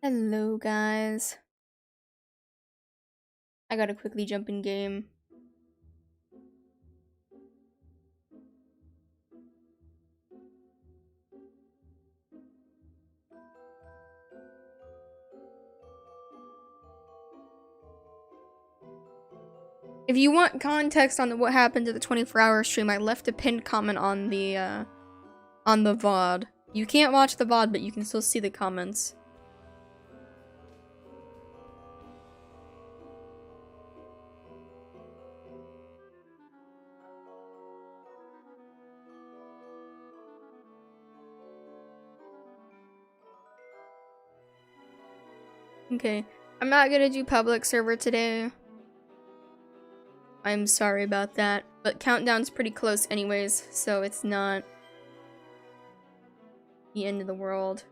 Hello, guys. I gotta quickly jump in game. If you want context on what happened to the 24-hour stream, I left a pinned comment on the VOD. You can't watch the VOD, but you can still see the comments. Okay, I'm not gonna do public server today. I'm sorry about that, but countdown's pretty close anyways, so it's not the end of the world.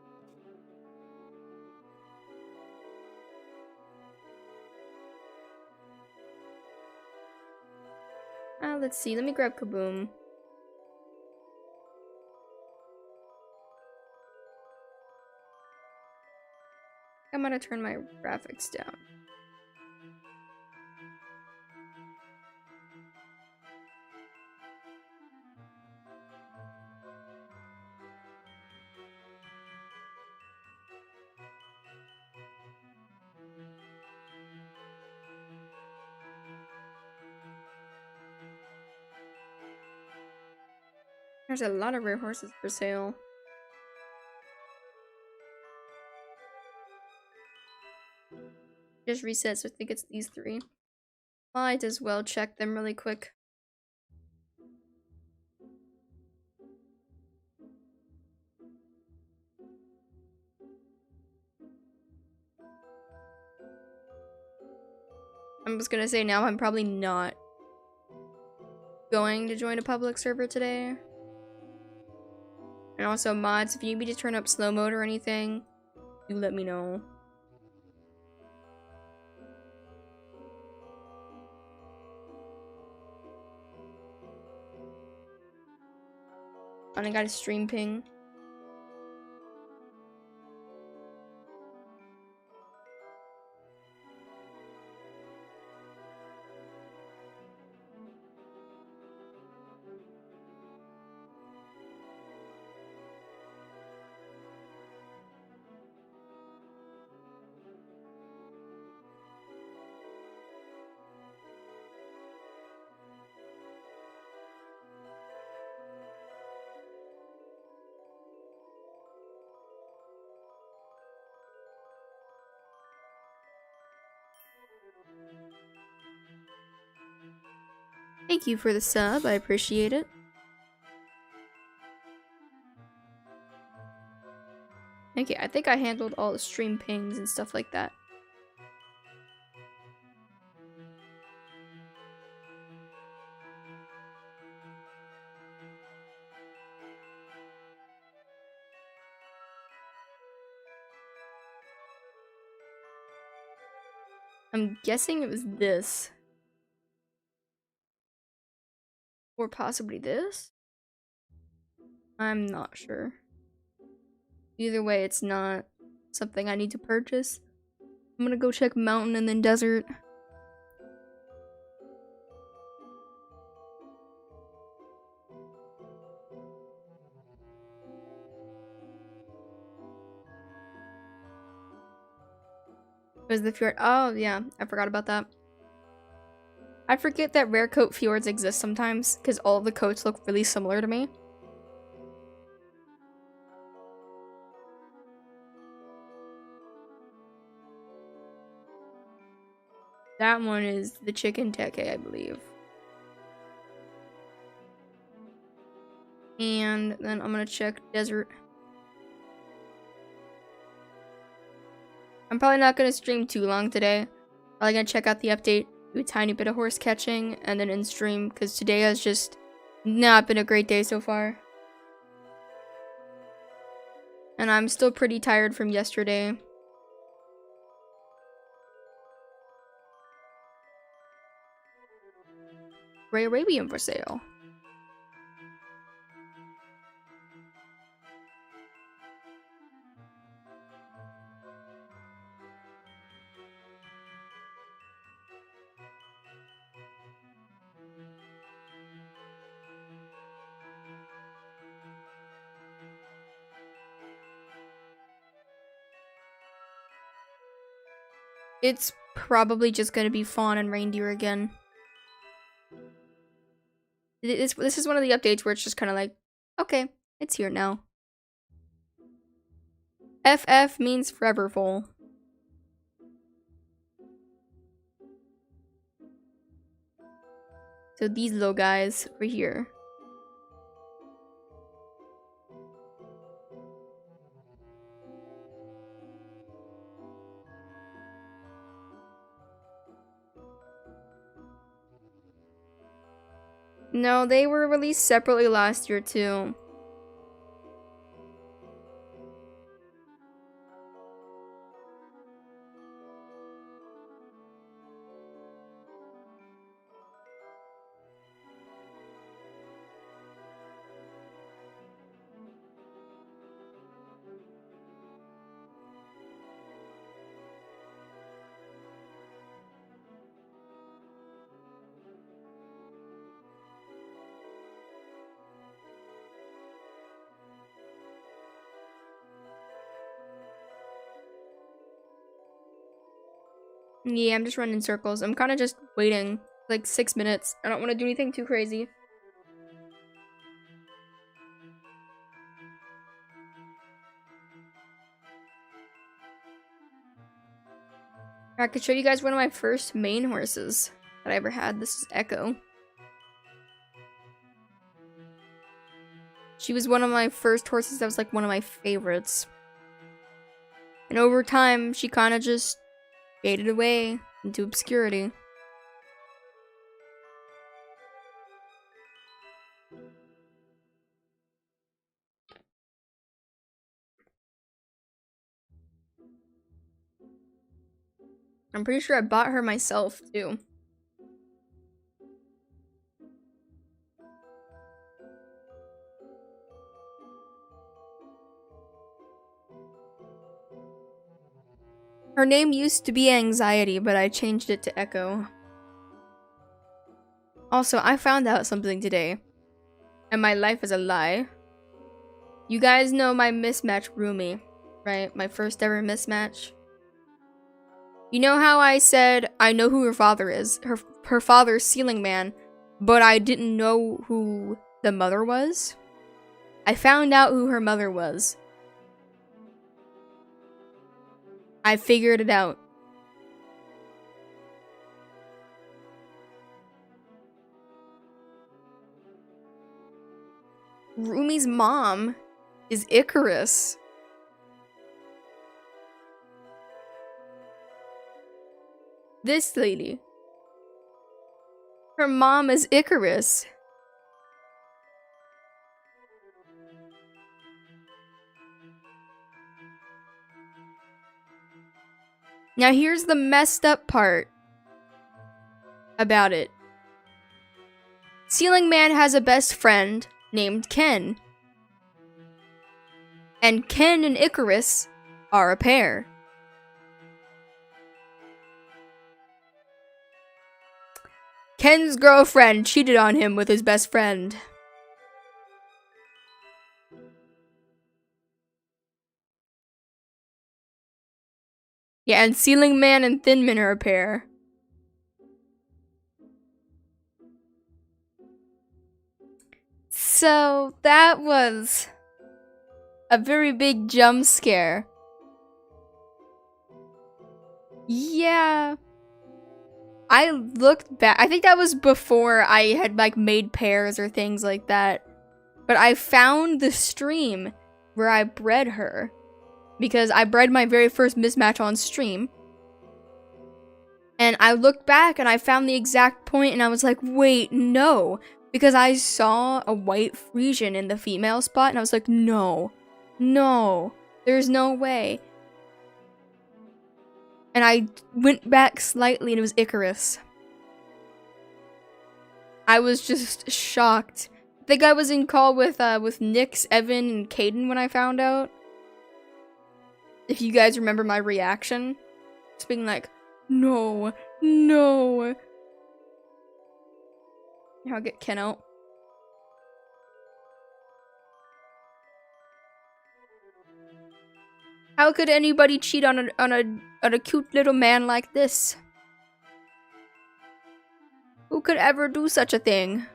Let's see, let me grab Kaboom. I'm gonna turn my graphics down. There's a lot of rare horses for sale. Just reset, so I think it's these three. Might as well check them really quick. I'm just gonna say now I'm probably not going to join a public server today. And also mods, if you need me to turn up slow mode or anything, you let me know. And I got a stream ping. Thank you for the sub, I appreciate it. Okay, I think I handled all the stream pings and stuff like that. I'm guessing it was this. Or possibly this? I'm not sure. Either way, it's not something I need to purchase. I'm gonna go check mountain and then desert. Was the fjord? Oh, yeah. I forgot about that. I forget that rare coat fjords exist sometimes, because all of the coats look really similar to me. That one is the chicken teke, I believe. And then I'm gonna check desert. I'm probably not gonna stream too long today. Probably gonna check out the update, do a tiny bit of horse catching, and then in stream, because today has just not been a great day so far. And I'm still pretty tired from yesterday. Gray Arabian for sale. It's probably just gonna be fawn and reindeer again. This is one of the updates where it's just kind of like, okay, it's here now. FF means forever full. So these little guys over here. No, they were released separately last year too. Yeah, I'm just running circles. I'm kind of just waiting like 6 minutes. I don't want to do anything too crazy. I could show you guys one of my first main horses that I ever had. This is Echo. She was one of my first horses that was like one of my favorites. And over time, she kind of just faded away into obscurity. I'm pretty sure I bought her myself too. Her name used to be Anxiety, but I changed it to Echo. Also, I found out something today, and my life is a lie. You guys know my mismatch WhoAmI, right? My first ever mismatch. You know how I said I know who her father is? Her father's Ceiling Man, but I didn't know who the mother was? I found out who her mother was. I figured it out. WhoAmI's mom is Icarus. This lady. Her mom is Icarus. Now here's the messed up part about it. Ceiling Man has a best friend named Ken. And Ken and Icarus are a pair. Ken's girlfriend cheated on him with his best friend. Yeah, and Ceiling Man and Thin Man are a pair. So that was a very big jump scare. Yeah. I looked back. I think that was before I had like made pairs or things like that. But I found the stream where I bred her. Because I bred my very first mismatch on stream. And I looked back and I found the exact point and I was like, wait, no. Because I saw a white Frisian in the female spot and I was like, no. No. There's no way. And I went back slightly and it was Icarus. I was just shocked. I think I was in call with Nyx, Evan, and Caden when I found out. If you guys remember my reaction. Just being like, no, no. I'll get Ken out. How could anybody cheat on a cute little man like this? Who could ever do such a thing?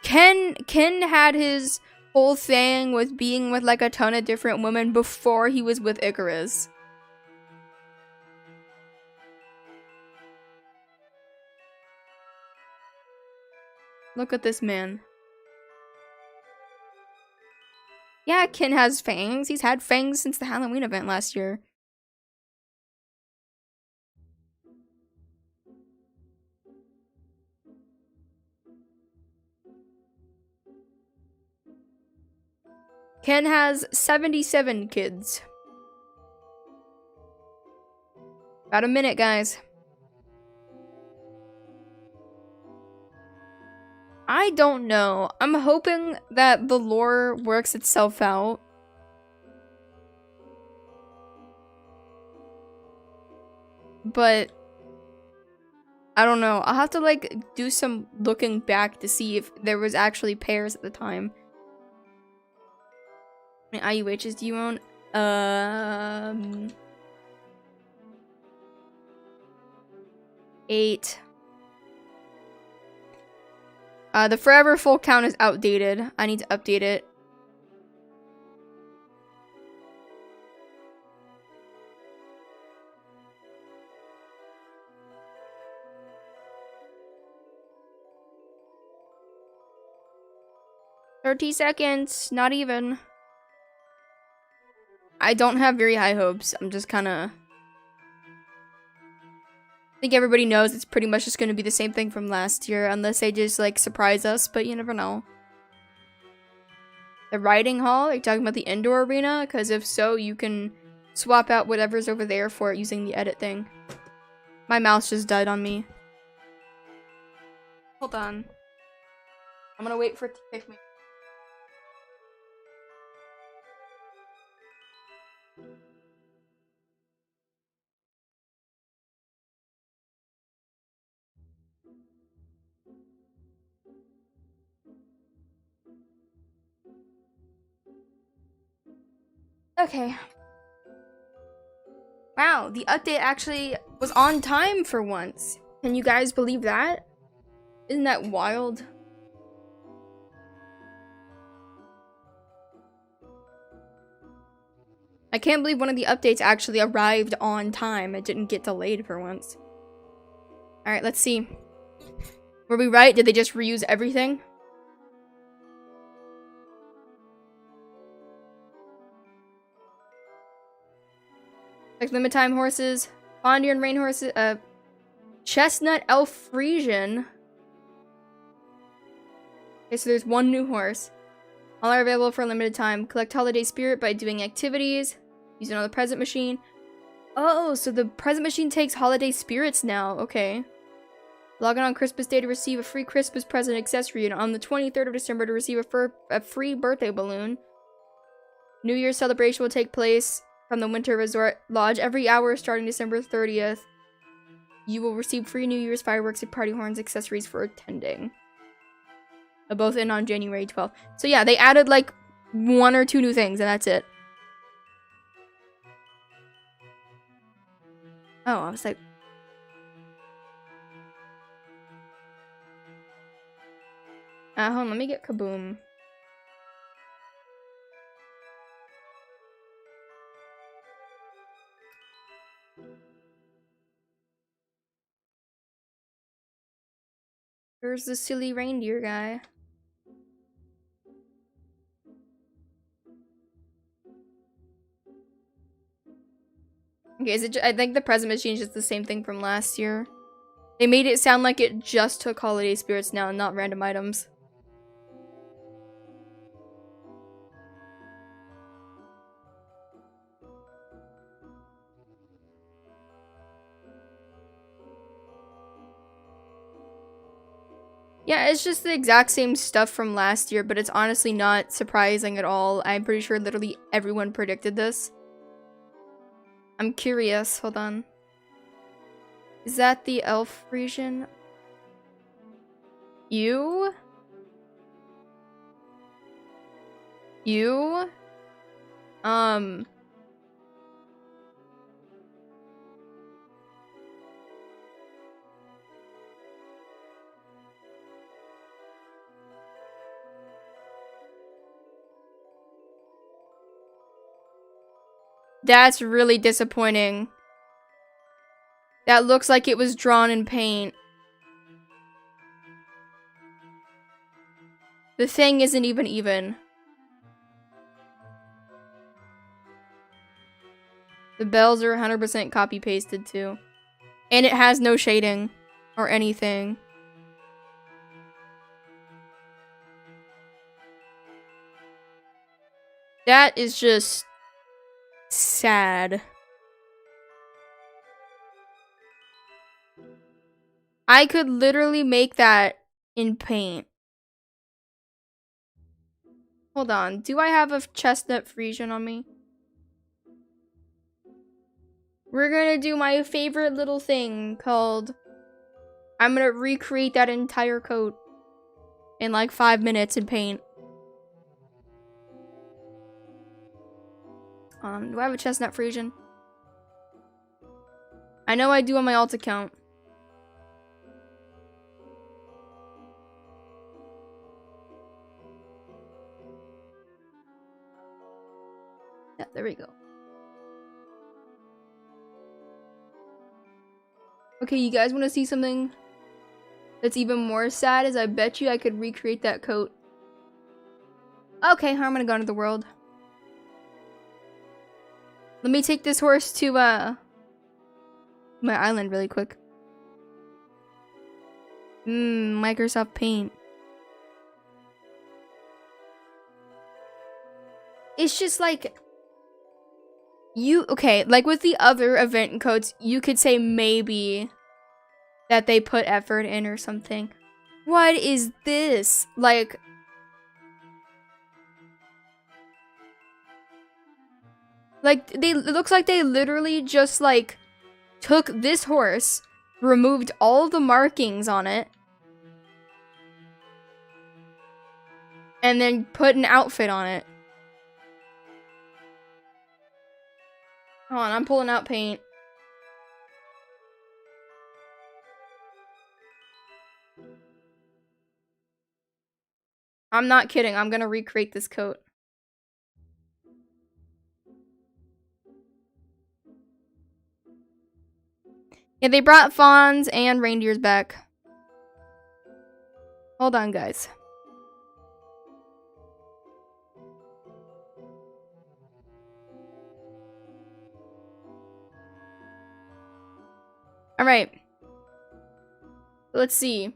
Ken had his whole thing with being with like a ton of different women before he was with Icarus. Look at this man. Yeah, Ken has fangs. He's had fangs since the Halloween event last year. Ken has 77 kids. About a minute, guys. I don't know. I'm hoping that the lore works itself out. But I don't know. I'll have to like do some looking back to see if there was actually pairs at the time. How many IUHs do you own? 8. The forever full count is outdated. I need to update it. "30 seconds, not even." I don't have very high hopes. I'm just kind of... I think everybody knows it's pretty much just going to be the same thing from last year, unless they just, like, surprise us, but you never know. The riding hall? Are you talking about the indoor arena? Because if so, you can swap out whatever's over there for it using the edit thing. My mouse just died on me. Hold on. I'm gonna wait for it to pick me. Okay. Wow, the update actually was on time for once. Can you guys believe that? Isn't that wild? I can't believe one of the updates actually arrived on time. It didn't get delayed for once. Alright, let's see. Were we right? Did they just reuse everything? Like limit time horses, Fondier and Rain horses, Chestnut Elf Frisian. Okay, so there's one new horse. All are available for a limited time. Collect holiday spirit by doing activities. Use it on the present machine. Oh, so the present machine takes holiday spirits now. Okay. Log in on Christmas Day to receive a free Christmas present accessory, and on the 23rd of December to receive a free birthday balloon. New Year's celebration will take place from the Winter Resort Lodge every hour starting December 30th. You will receive free New Year's fireworks and party horns accessories for attending. They'll both end on January 12th. So yeah, they added like 1 or 2 new things, and that's it. Oh, I was like... hold on, let me get Kaboom. Here's the silly reindeer guy. Okay, is it I think the present machine is just the same thing from last year. They made it sound like it just took holiday spirits now and not random items. Yeah, it's just the exact same stuff from last year, but it's honestly not surprising at all. I'm pretty sure literally everyone predicted this. I'm curious. Hold on. Is that the elf region? You? You? That's really disappointing. That looks like it was drawn in paint. The thing isn't even. The bells are 100% copy pasted too. And it has no shading or anything. That is just sad. I could literally make that in paint. Hold on. Do I have a chestnut Frisian on me? We're gonna do my favorite little thing called... I'm gonna recreate that entire coat in like 5 minutes in paint. Do I have a chestnut Frisian? I know I do on my alt account. Yeah, there we go. Okay, you guys want to see something that's even more sad? Is I bet you I could recreate that coat. Okay, I'm gonna go into the world. Let me take this horse to my island really quick. Microsoft Paint. It's just like okay, like with the other event codes, you could say maybe that they put effort in or something. What is this? Like, it looks like they literally just like took this horse, removed all the markings on it, and then put an outfit on it. Hold on, I'm pulling out paint. I'm not kidding. I'm gonna recreate this coat. Yeah, they brought fawns and reindeers back. Hold on, guys. Alright. Let's see.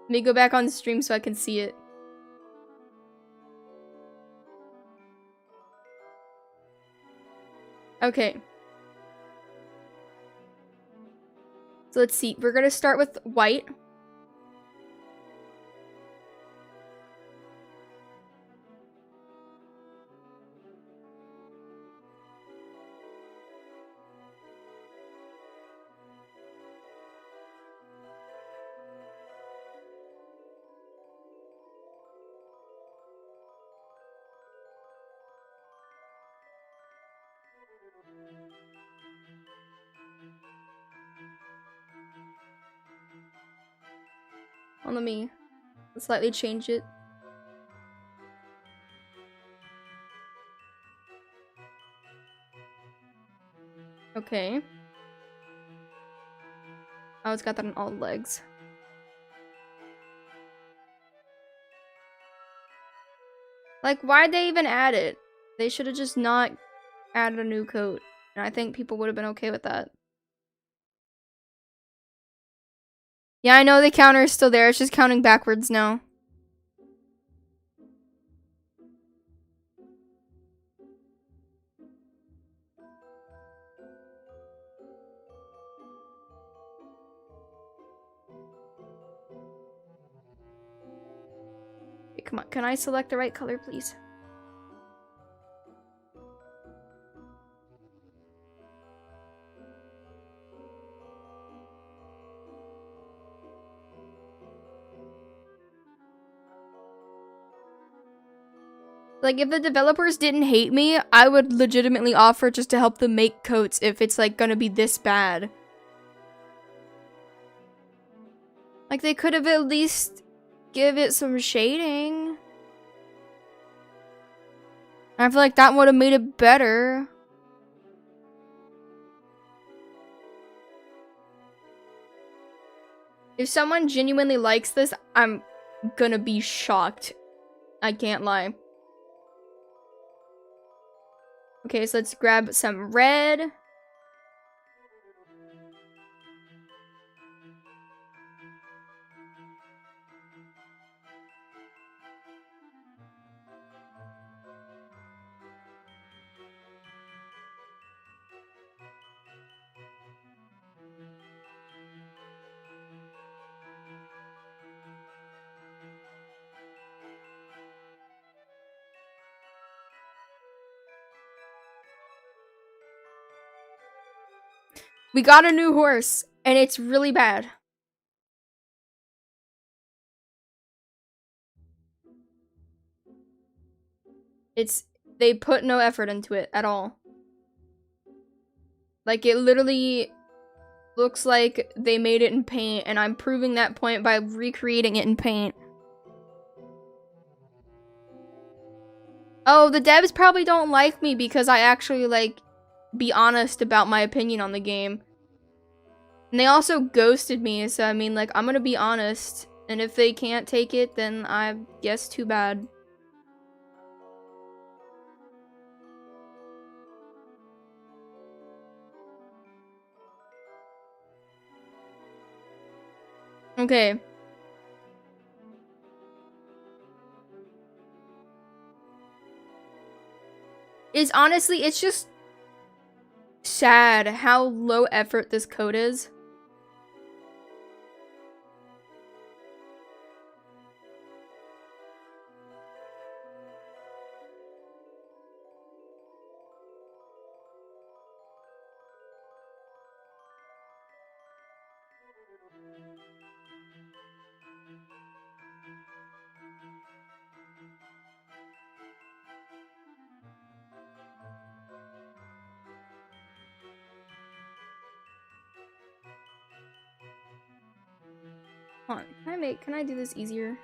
Let me go back on the stream so I can see it. Okay. So let's see. We're gonna start with white. Well, let me slightly change it. Okay. Oh, it's got that on all legs. Like, why'd they even add it? They should have just not added a new coat. And I think people would have been okay with that. Yeah, I know the counter is still there. It's just counting backwards now. Okay, come on. Can I select the right color, please? Like, if the developers didn't hate me, I would legitimately offer just to help them make coats if it's, like, gonna be this bad. Like, they could have at least give it some shading. I feel like that would have made it better. If someone genuinely likes this, I'm gonna be shocked. I can't lie. Okay, so let's grab some red. We got a new horse, and it's really bad. They put no effort into it at all. Like, it literally looks like they made it in paint, and I'm proving that point by recreating it in paint. Oh, the devs probably don't like me because I actually, like, be honest about my opinion on the game. And they also ghosted me, so I mean, like, I'm gonna be honest. And if they can't take it, then I guess too bad. Okay. Honestly, it's just sad how low effort this code is. Hold on, can I do this easier?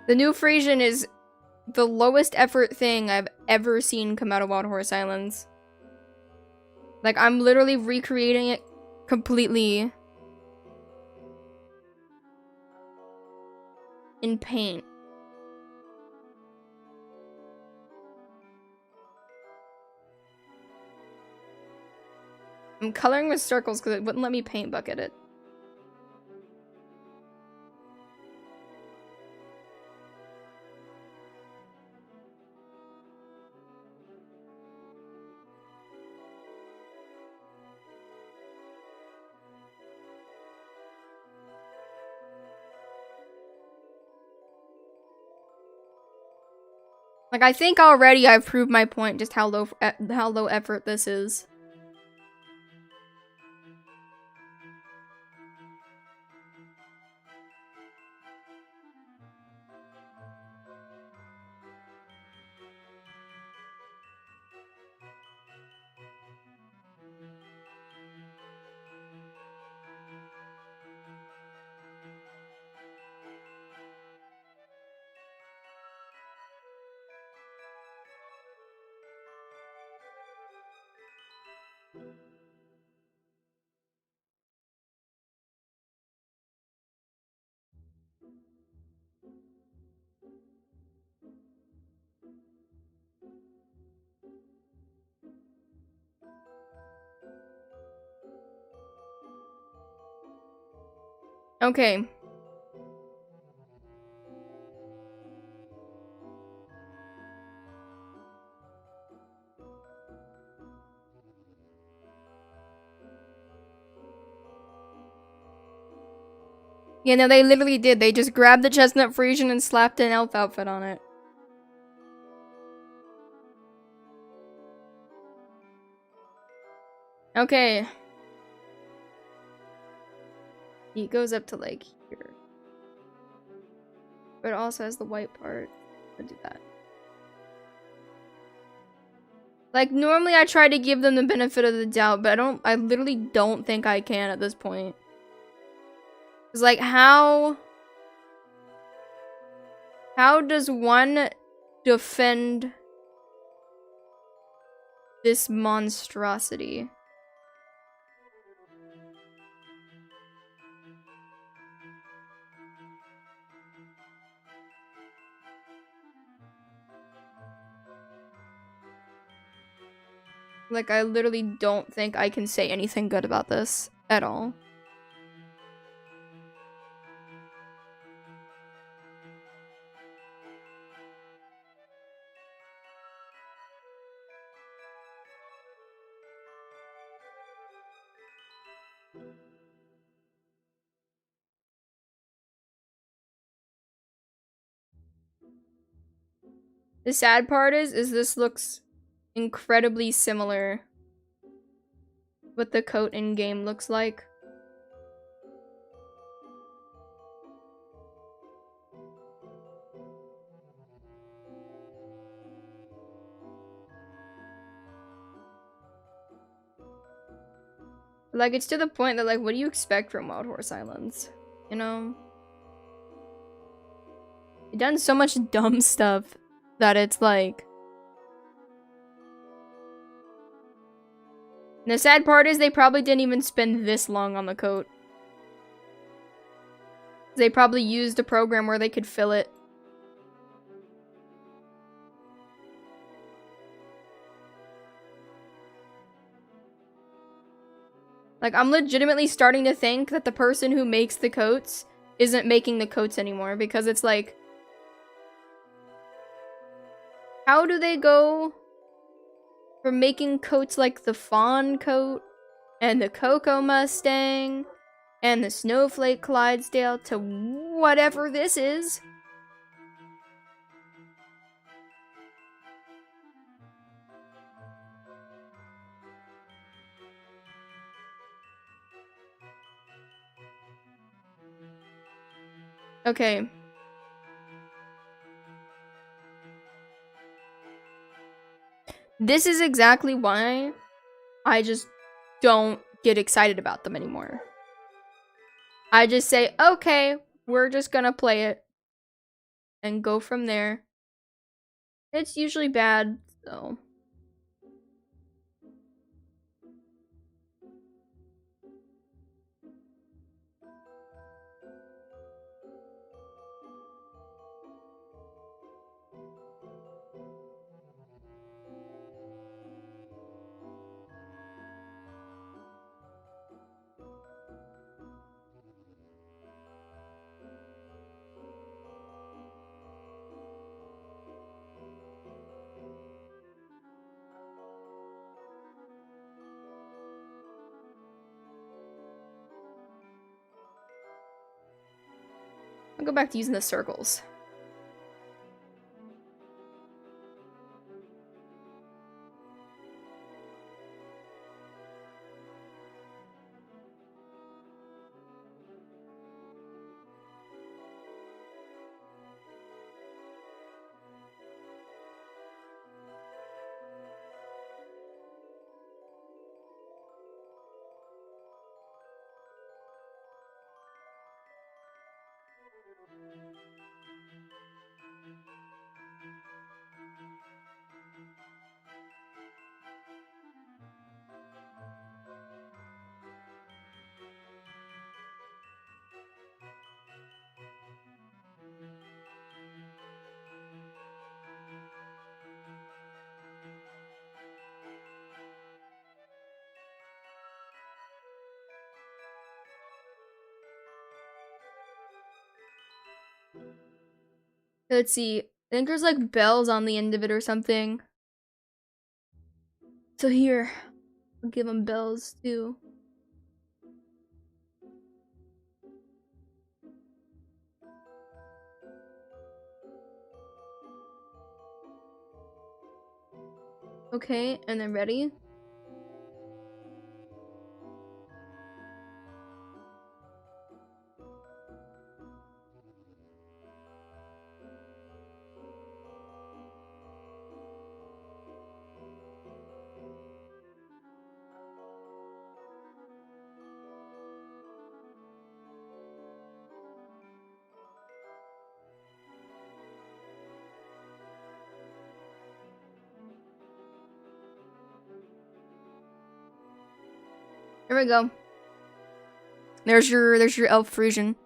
The new Frisian is the lowest effort thing I've ever seen come out of Wild Horse Islands. Like, I'm literally recreating it completely in paint. I'm coloring with circles because it wouldn't let me paint bucket it. Like, I think already I've proved my point just how low effort this is. Okay. Yeah, no, they literally did. They just grabbed the chestnut Frisian and slapped an elf outfit on it. Okay. It goes up to like here. But it also has the white part. I'll do that. Like, normally I try to give them the benefit of the doubt, but I literally don't think I can at this point. It's like, how does one defend this monstrosity? Like, I literally don't think I can say anything good about this at all. The sad part is this looks incredibly similar what the coat in game looks like. Like, it's to the point that, like, what do you expect from Wild Horse Islands? You know? They've done so much dumb stuff that it's like... And the sad part is they probably didn't even spend this long on the coat. They probably used a program where they could fill it. Like, I'm legitimately starting to think that the person who makes the coats isn't making the coats anymore, because it's like... How do they go from making coats like the Fawn coat, and the Cocoa Mustang, and the Snowflake Clydesdale to whatever this is? Okay. This is exactly why I just don't get excited about them anymore. I just say, okay, we're just gonna play it and go from there. It's usually bad, so... I'll go back to using the circles. Let's see. I think there's like bells on the end of it or something. So here, I'll give them bells too. Okay, and then ready? There we go. There's your elf Frisian.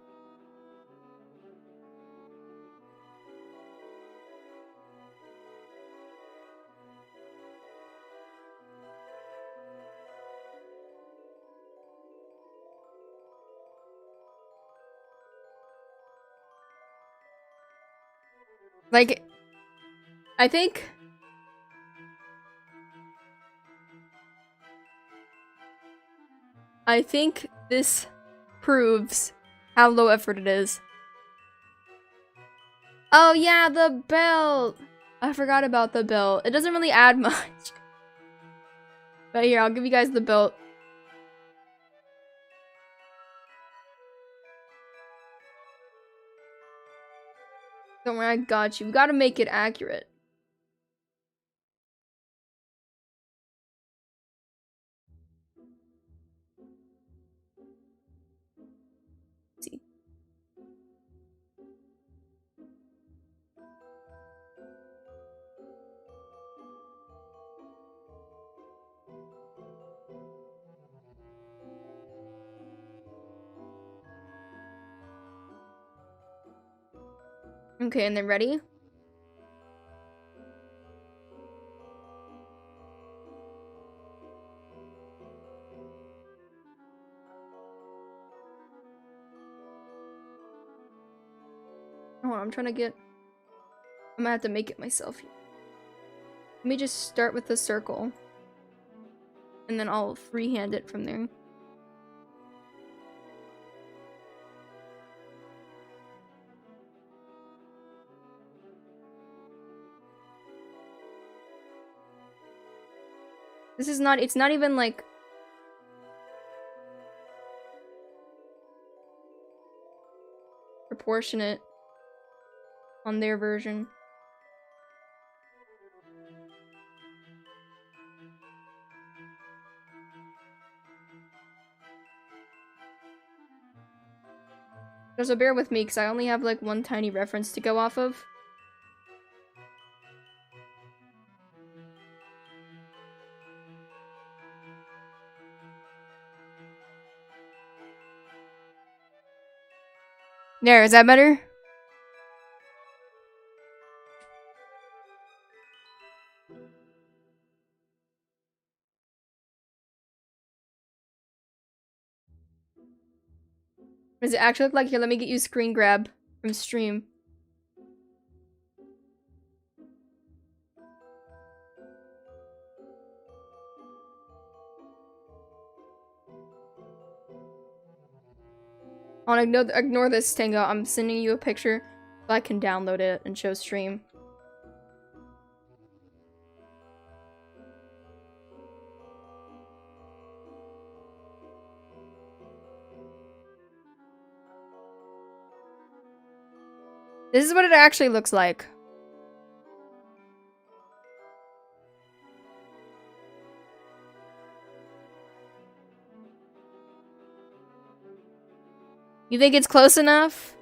Like, I think this proves how low effort it is. Oh yeah, the belt! I forgot about the belt. It doesn't really add much. But here, I'll give you guys the belt. Don't worry, I got you. We gotta make it accurate. Let's see. Okay, and then ready? Hold on, I'm trying to get... I'm gonna have to make it myself here. Let me just start with the circle. And then I'll freehand it from there. This is not... It's not even like... proportionate on their version. So bear with me, because I only have like one tiny reference to go off of. There, is that better? Does it actually look like... Here, let me get you screen grab from stream. Oh, ignore this, Tango. I'm sending you a picture so I can download it and show stream. This is what it actually looks like. You think it's close enough?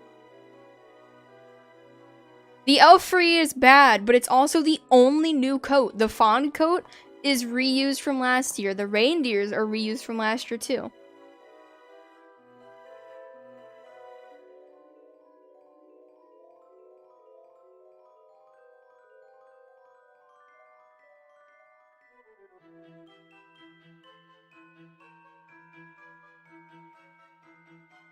The elf free is bad, but it's also the only new coat. The fawn coat is reused from last year. The reindeers are reused from last year too.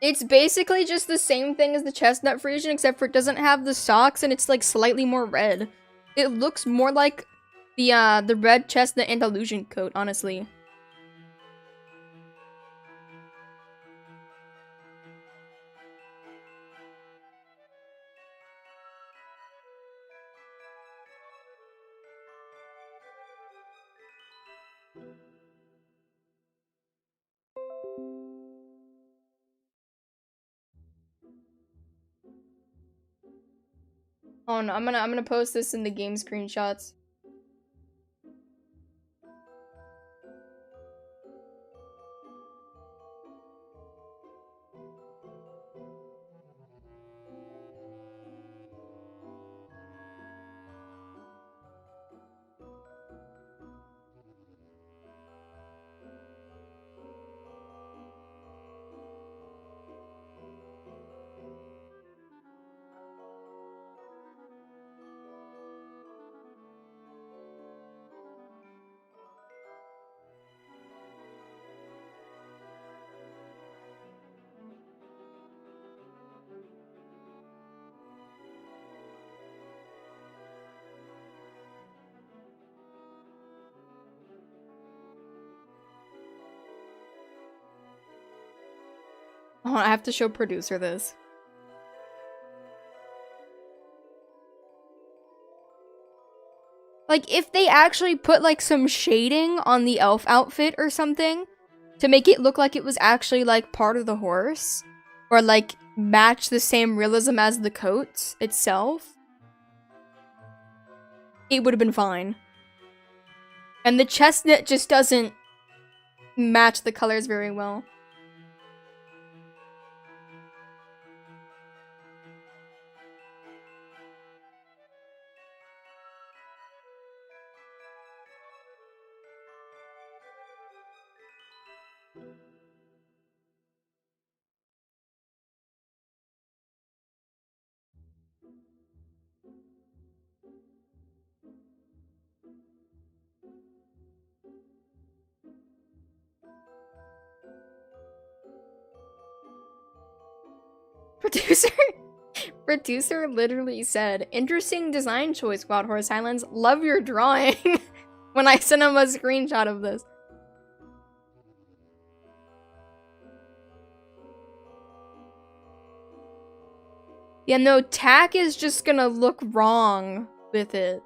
It's basically just the same thing as the chestnut Frisian, except for it doesn't have the socks and it's like slightly more red. It looks more like the red chestnut Andalusian coat, honestly. Oh no, I'm gonna post this in the game screenshots. Oh, I have to show producer this. Like, if they actually put, like, some shading on the elf outfit or something to make it look like it was actually, like, part of the horse, or, like, match the same realism as the coat itself, it would have been fine. And the chestnut just doesn't match the colors very well. Producer Producer literally said, "Interesting design choice, Wild Horse Highlands. Love your drawing." When I sent him a screenshot of this. Yeah, no, tack is just gonna look wrong with it.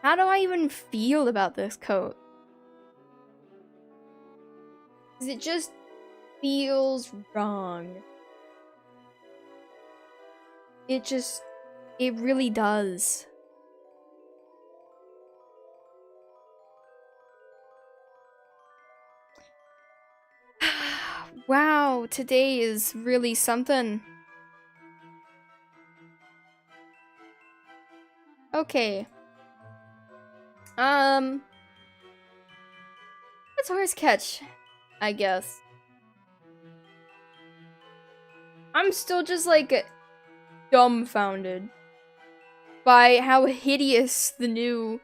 How do I even feel about this coat? 'Cause it just feels wrong. It really does. Wow, today is really something. Okay. Let's horse catch, I guess. I'm still just like dumbfounded by how hideous the new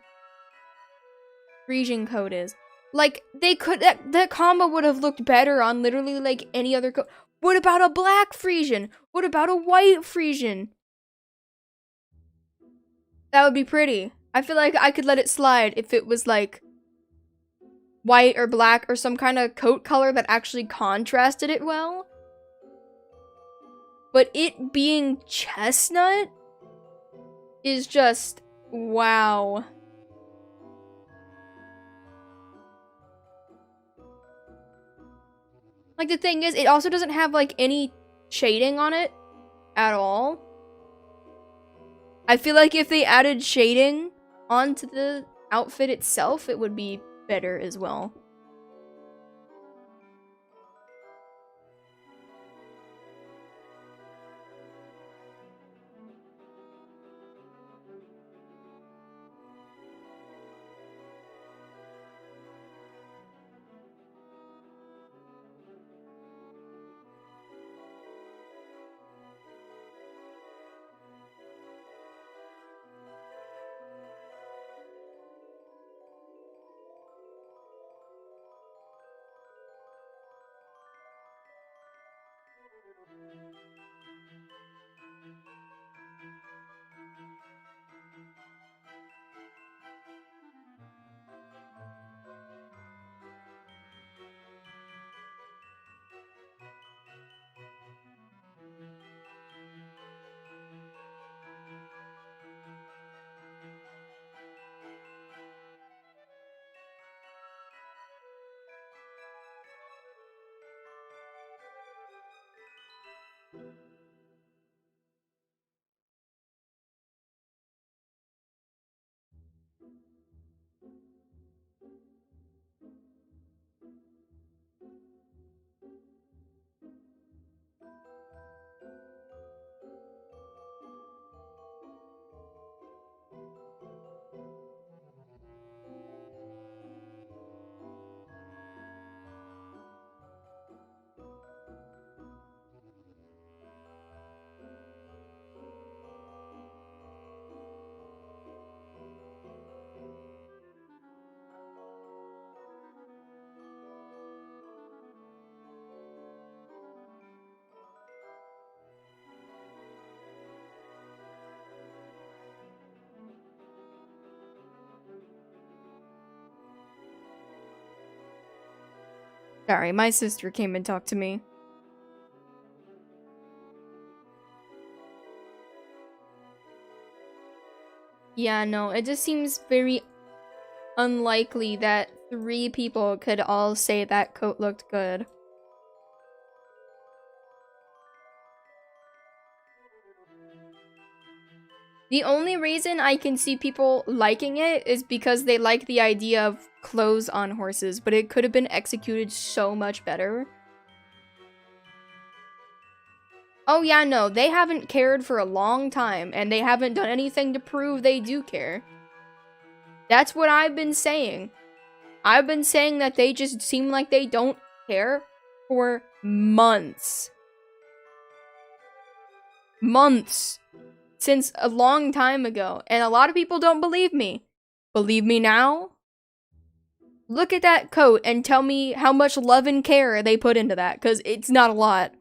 Frisian coat is. Like, that combo would have looked better on literally like any other coat. What about a black Frisian? What about a white Frisian? That would be pretty. I feel like I could let it slide if it was like white or black or some kind of coat color that actually contrasted it well. But it being chestnut is just wow. Like, the thing is, it also doesn't have like any shading on it at all. I feel like if they added shading onto the outfit itself, it would be better as well. Sorry, my sister came and talked to me. Yeah, no, it just seems very unlikely that 3 people could all say that coat looked good. The only reason I can see people liking it is because they like the idea of clothes on horses, but it could have been executed so much better. Oh yeah, no, they haven't cared for a long time, and they haven't done anything to prove they do care. That's what I've been saying. I've been saying that they just seem like they don't care for months. Months. Since a long time ago. And a lot of people don't believe me. Believe me now? Look at that coat and tell me how much love and care they put into that, because it's not a lot.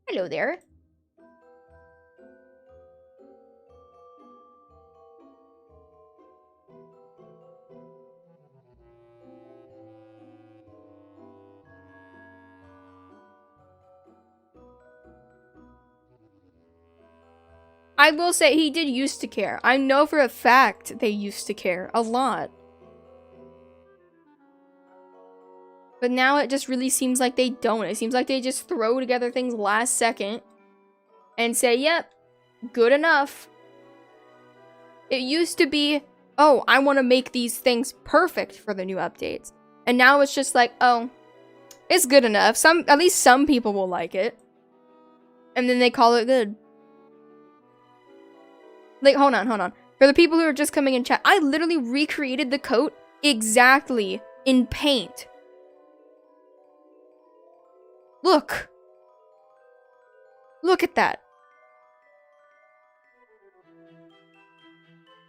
Hello there. I will say he did used to care. I know for a fact they used to care a lot. But now it just really seems like they don't. It seems like they just throw together things last second and say, yep, good enough. It used to be, oh, I want to make these things perfect for the new updates. And now it's just like, oh, it's good enough. At least some people will like it. And then they call it good. Like, hold on. For the people who are just coming in chat, I literally recreated the coat exactly in paint. Look. Look at that.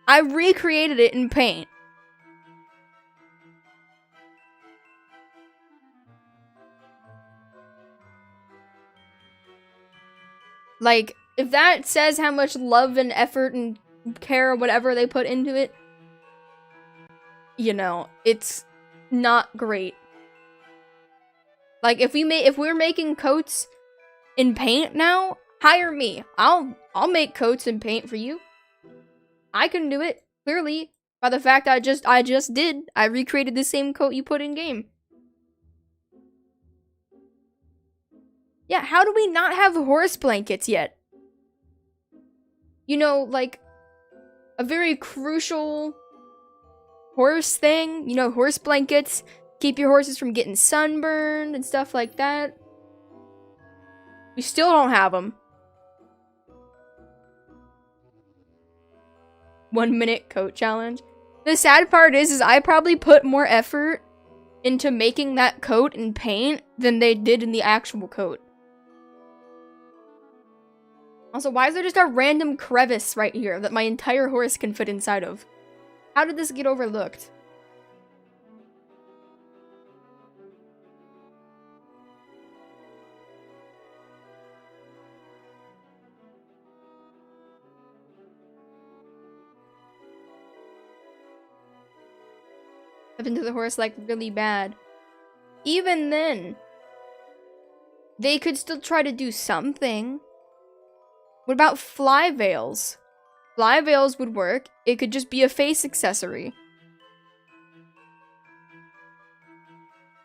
I recreated it in paint. Like, if that says how much love and effort and care or whatever they put into it, you know, it's not great. Like, if we're making coats in paint now, hire me. I'll make coats in paint for you. I can do it, clearly, by the fact I just did. I recreated the same coat you put in game. Yeah, how do we not have horse blankets yet? You know, like, a very crucial horse thing. You know, horse blankets keep your horses from getting sunburned and stuff like that. We still don't have them. 1 minute coat challenge. The sad part is I probably put more effort into making that coat in paint than they did in the actual coat. Also, why is there just a random crevice right here that my entire horse can fit inside of? How did this get overlooked? happened to the horse, like, really bad. Even then, they could still try to do something. What about fly veils? Fly veils would work. It could just be a face accessory.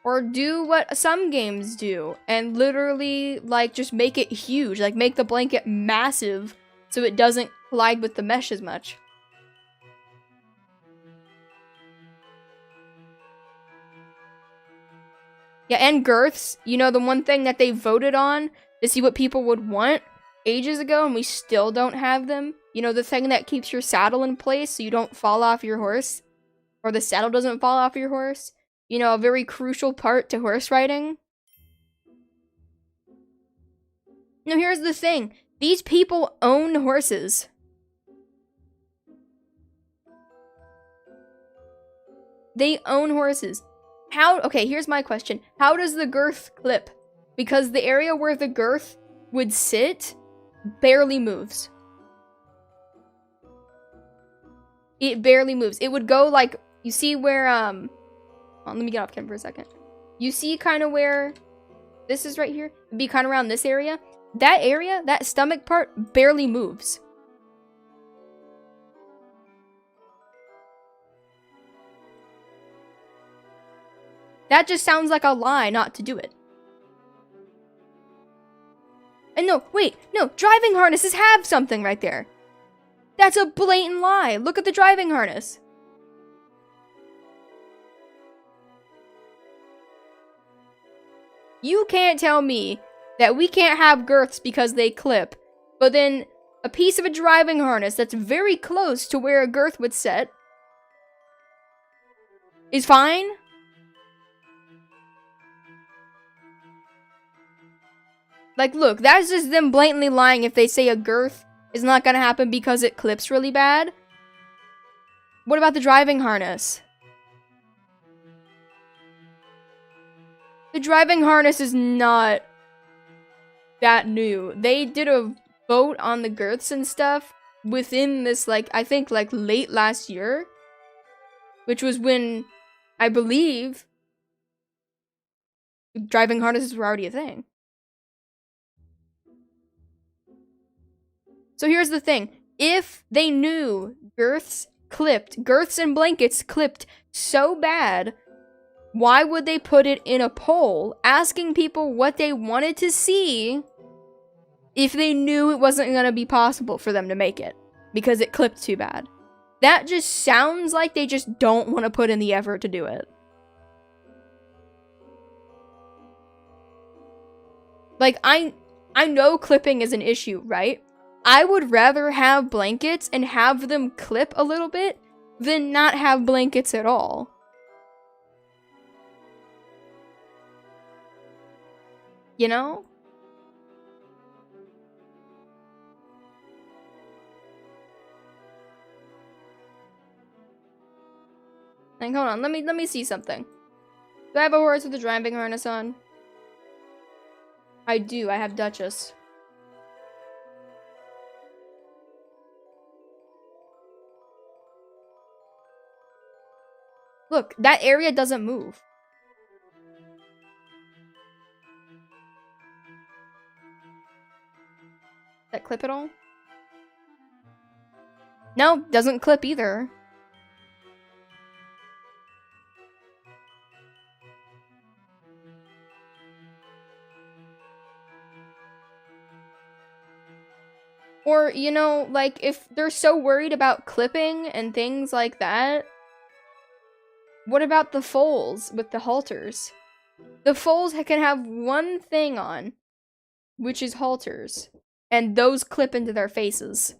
Or do what some games do and literally, like, just make it huge. Like, make the blanket massive so it doesn't collide with the mesh as much. Yeah, and girths. You know, the one thing that they voted on to see what people would want ages ago, and we still don't have them. You know, the thing that keeps your saddle in place so you don't fall off your horse. Or the saddle doesn't fall off your horse. You know, a very crucial part to horse riding. Now, here's the thing. These people own horses. They own horses. Okay, here's my question. How does the girth clip? Because the area where the girth would sit barely moves. It barely moves. It would go like, you see where, let me get off camera for a second. You see kind of where this is right here? It'd be kind of around this area. That area, that stomach part, barely moves. That just sounds like a lie not to do it. And no, wait, no, driving harnesses have something right there. That's a blatant lie. Look at the driving harness. You can't tell me that we can't have girths because they clip, but then a piece of a driving harness that's very close to where a girth would set is fine? Like, look, that's just them blatantly lying if they say a girth is not gonna happen because it clips really bad. What about the driving harness? The driving harness is not that new. They did a vote on the girths and stuff within this, like, I think, like, late last year. Which was when, I believe, driving harnesses were already a thing. So here's the thing. If they knew girths and blankets clipped so bad, why would they put it in a poll asking people what they wanted to see if they knew it wasn't going to be possible for them to make it because it clipped too bad? That just sounds like they just don't want to put in the effort to do it. Like, I know clipping is an issue, right? I would rather have blankets and have them clip a little bit than not have blankets at all. You know? Like, hold on, let me see something. Do I have a horse with a driving harness on? I do, I have Duchess. Look, that area doesn't move. That clip at all? No, doesn't clip either. Or, you know, like, if they're so worried about clipping and things like that, what about the foals with the halters? The foals can have one thing on, which is halters, and those clip into their faces.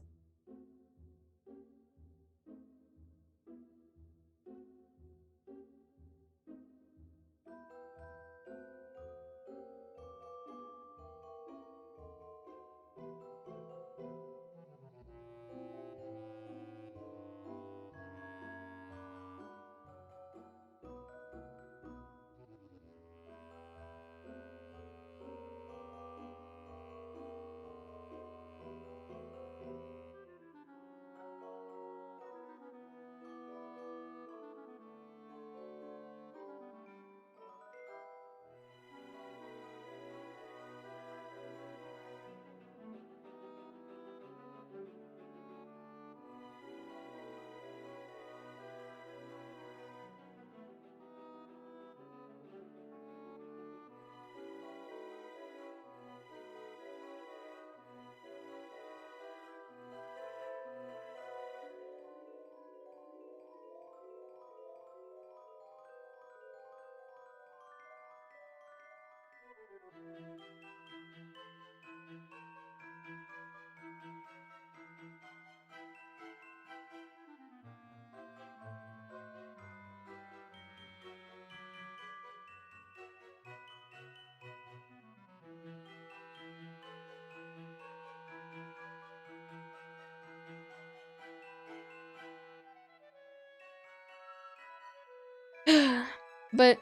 But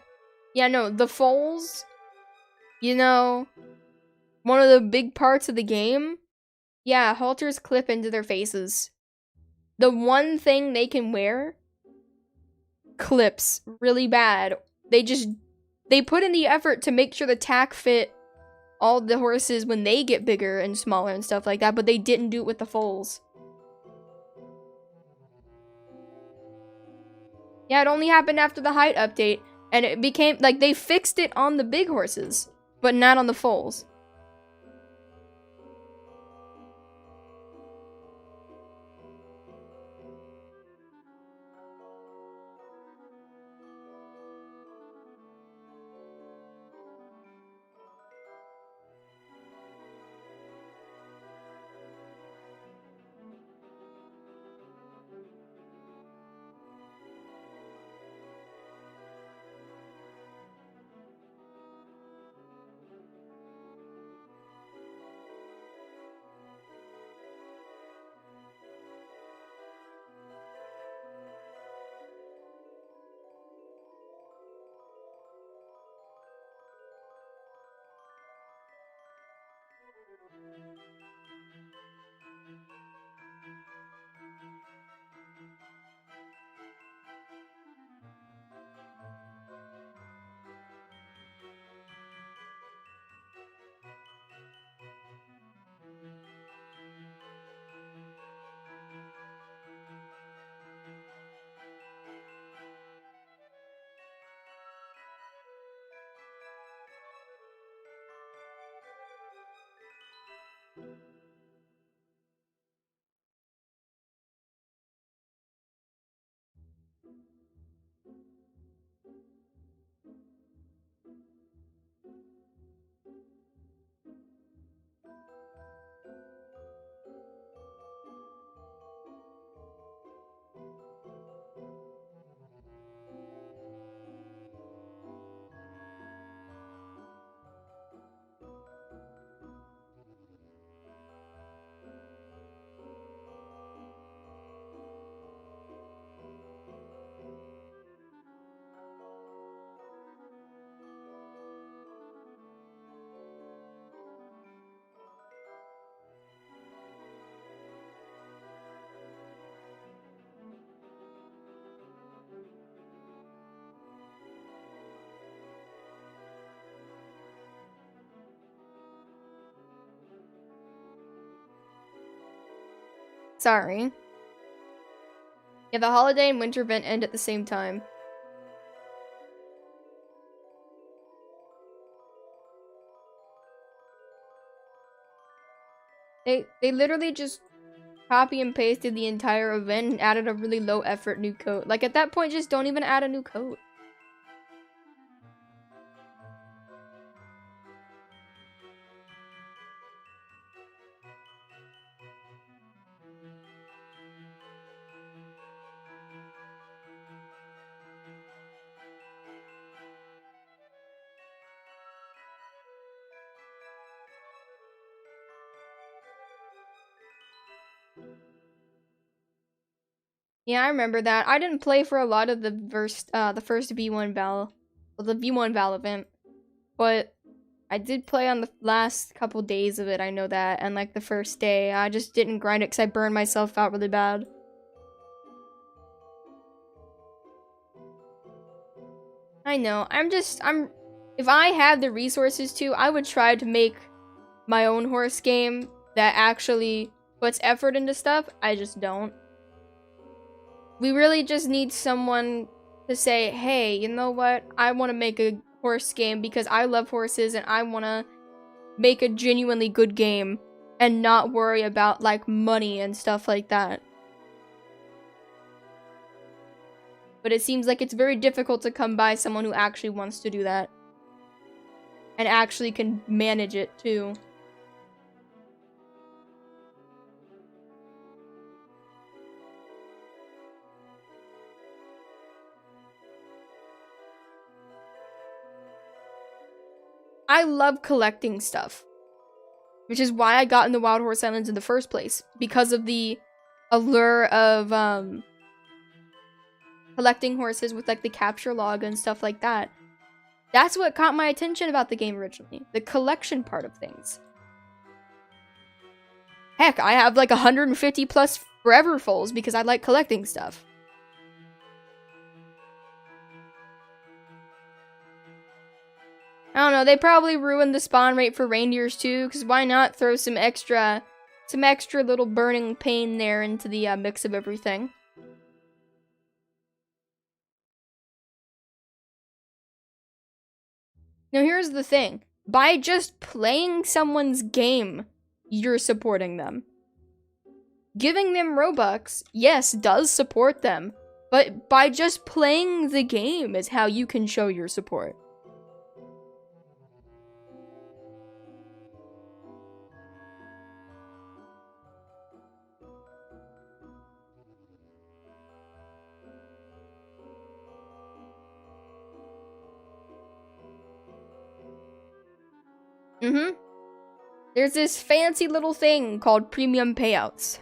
yeah, no, the foals, you know, one of the big parts of the game, yeah, halters clip into their faces. The one thing they can wear clips really bad. They put in the effort to make sure the tack fit all the horses when they get bigger and smaller and stuff like that, but they didn't do it with the foals. Yeah, it only happened after the height update, and it became, like, they fixed it on the big horses, but not on the foals. Sorry. Yeah, the holiday and winter event end at the same time. They literally just copy and pasted the entire event and added a really low effort new coat. Like, at that point, just don't even add a new coat. Yeah, I remember that. I didn't play for a lot of the first V1 Val, well, the V1 Val event, but I did play on the last couple days of it, I know that, and like the first day. I just didn't grind it because I burned myself out really bad. I know, if I had the resources to, I would try to make my own horse game that actually puts effort into stuff. I just don't. We really just need someone to say, hey, you know what? I want to make a horse game because I love horses and I want to make a genuinely good game and not worry about, like, money and stuff like that. But it seems like it's very difficult to come by someone who actually wants to do that. and actually can manage it too. I love collecting stuff, which is why I got into Wild Horse Islands in the first place, because of the allure of collecting horses with like the capture log and stuff like that. That's what caught my attention about the game originally, the collection part of things. Heck, I have like 150 plus forever fulls because I like collecting stuff. I don't know, they probably ruined the spawn rate for reindeers too, because why not throw some extra little burning pain there into the mix of everything. Now here's the thing. By just playing someone's game, you're supporting them. Giving them Robux, yes, does support them. But by just playing the game is how you can show your support. There's this fancy little thing called premium payouts.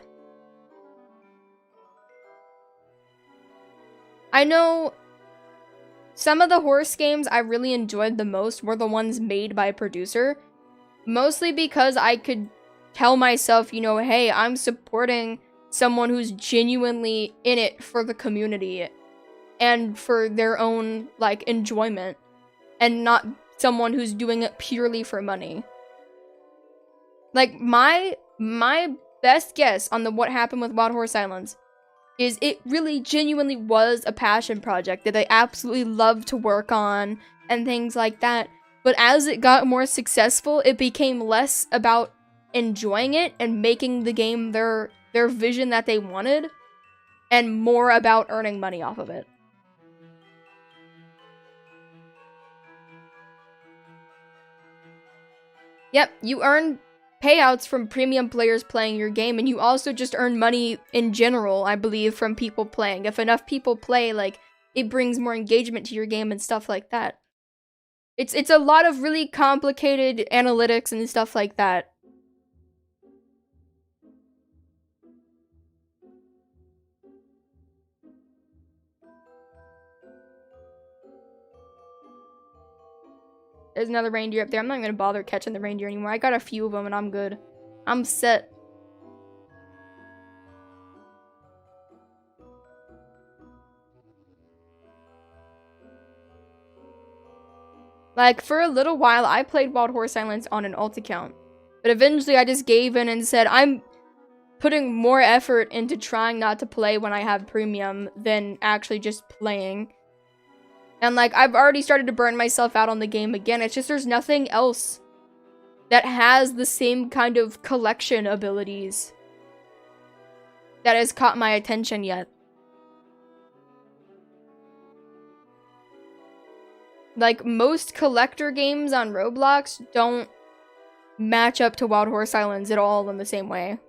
I know some of the horse games I really enjoyed the most were the ones made by a producer. Mostly because I could tell myself, you know, hey, I'm supporting someone who's genuinely in it for the community and for their own, like, enjoyment, and not someone who's doing it purely for money. Like, my best guess on what happened with Wild Horse Islands is it really genuinely was a passion project that they absolutely loved to work on and things like that. But as it got more successful, it became less about enjoying it and making the game their vision that they wanted, and more about earning money off of it. Yep, you earn payouts from premium players playing your game, and you also just earn money in general, I believe, from people playing. If enough people play, like, it brings more engagement to your game and stuff like that. It's a lot of really complicated analytics and stuff like that. There's another reindeer up there. I'm not gonna bother catching the reindeer anymore. I got a few of them and I'm good. I'm set. Like, for a little while, I played Wild Horse Islands on an alt account. But eventually, I just gave in and said, I'm putting more effort into trying not to play when I have premium than actually just playing. And, like, I've already started to burn myself out on the game again. It's just there's nothing else that has the same kind of collection abilities that has caught my attention yet. Like, most collector games on Roblox don't match up to Wild Horse Islands at all in the same way.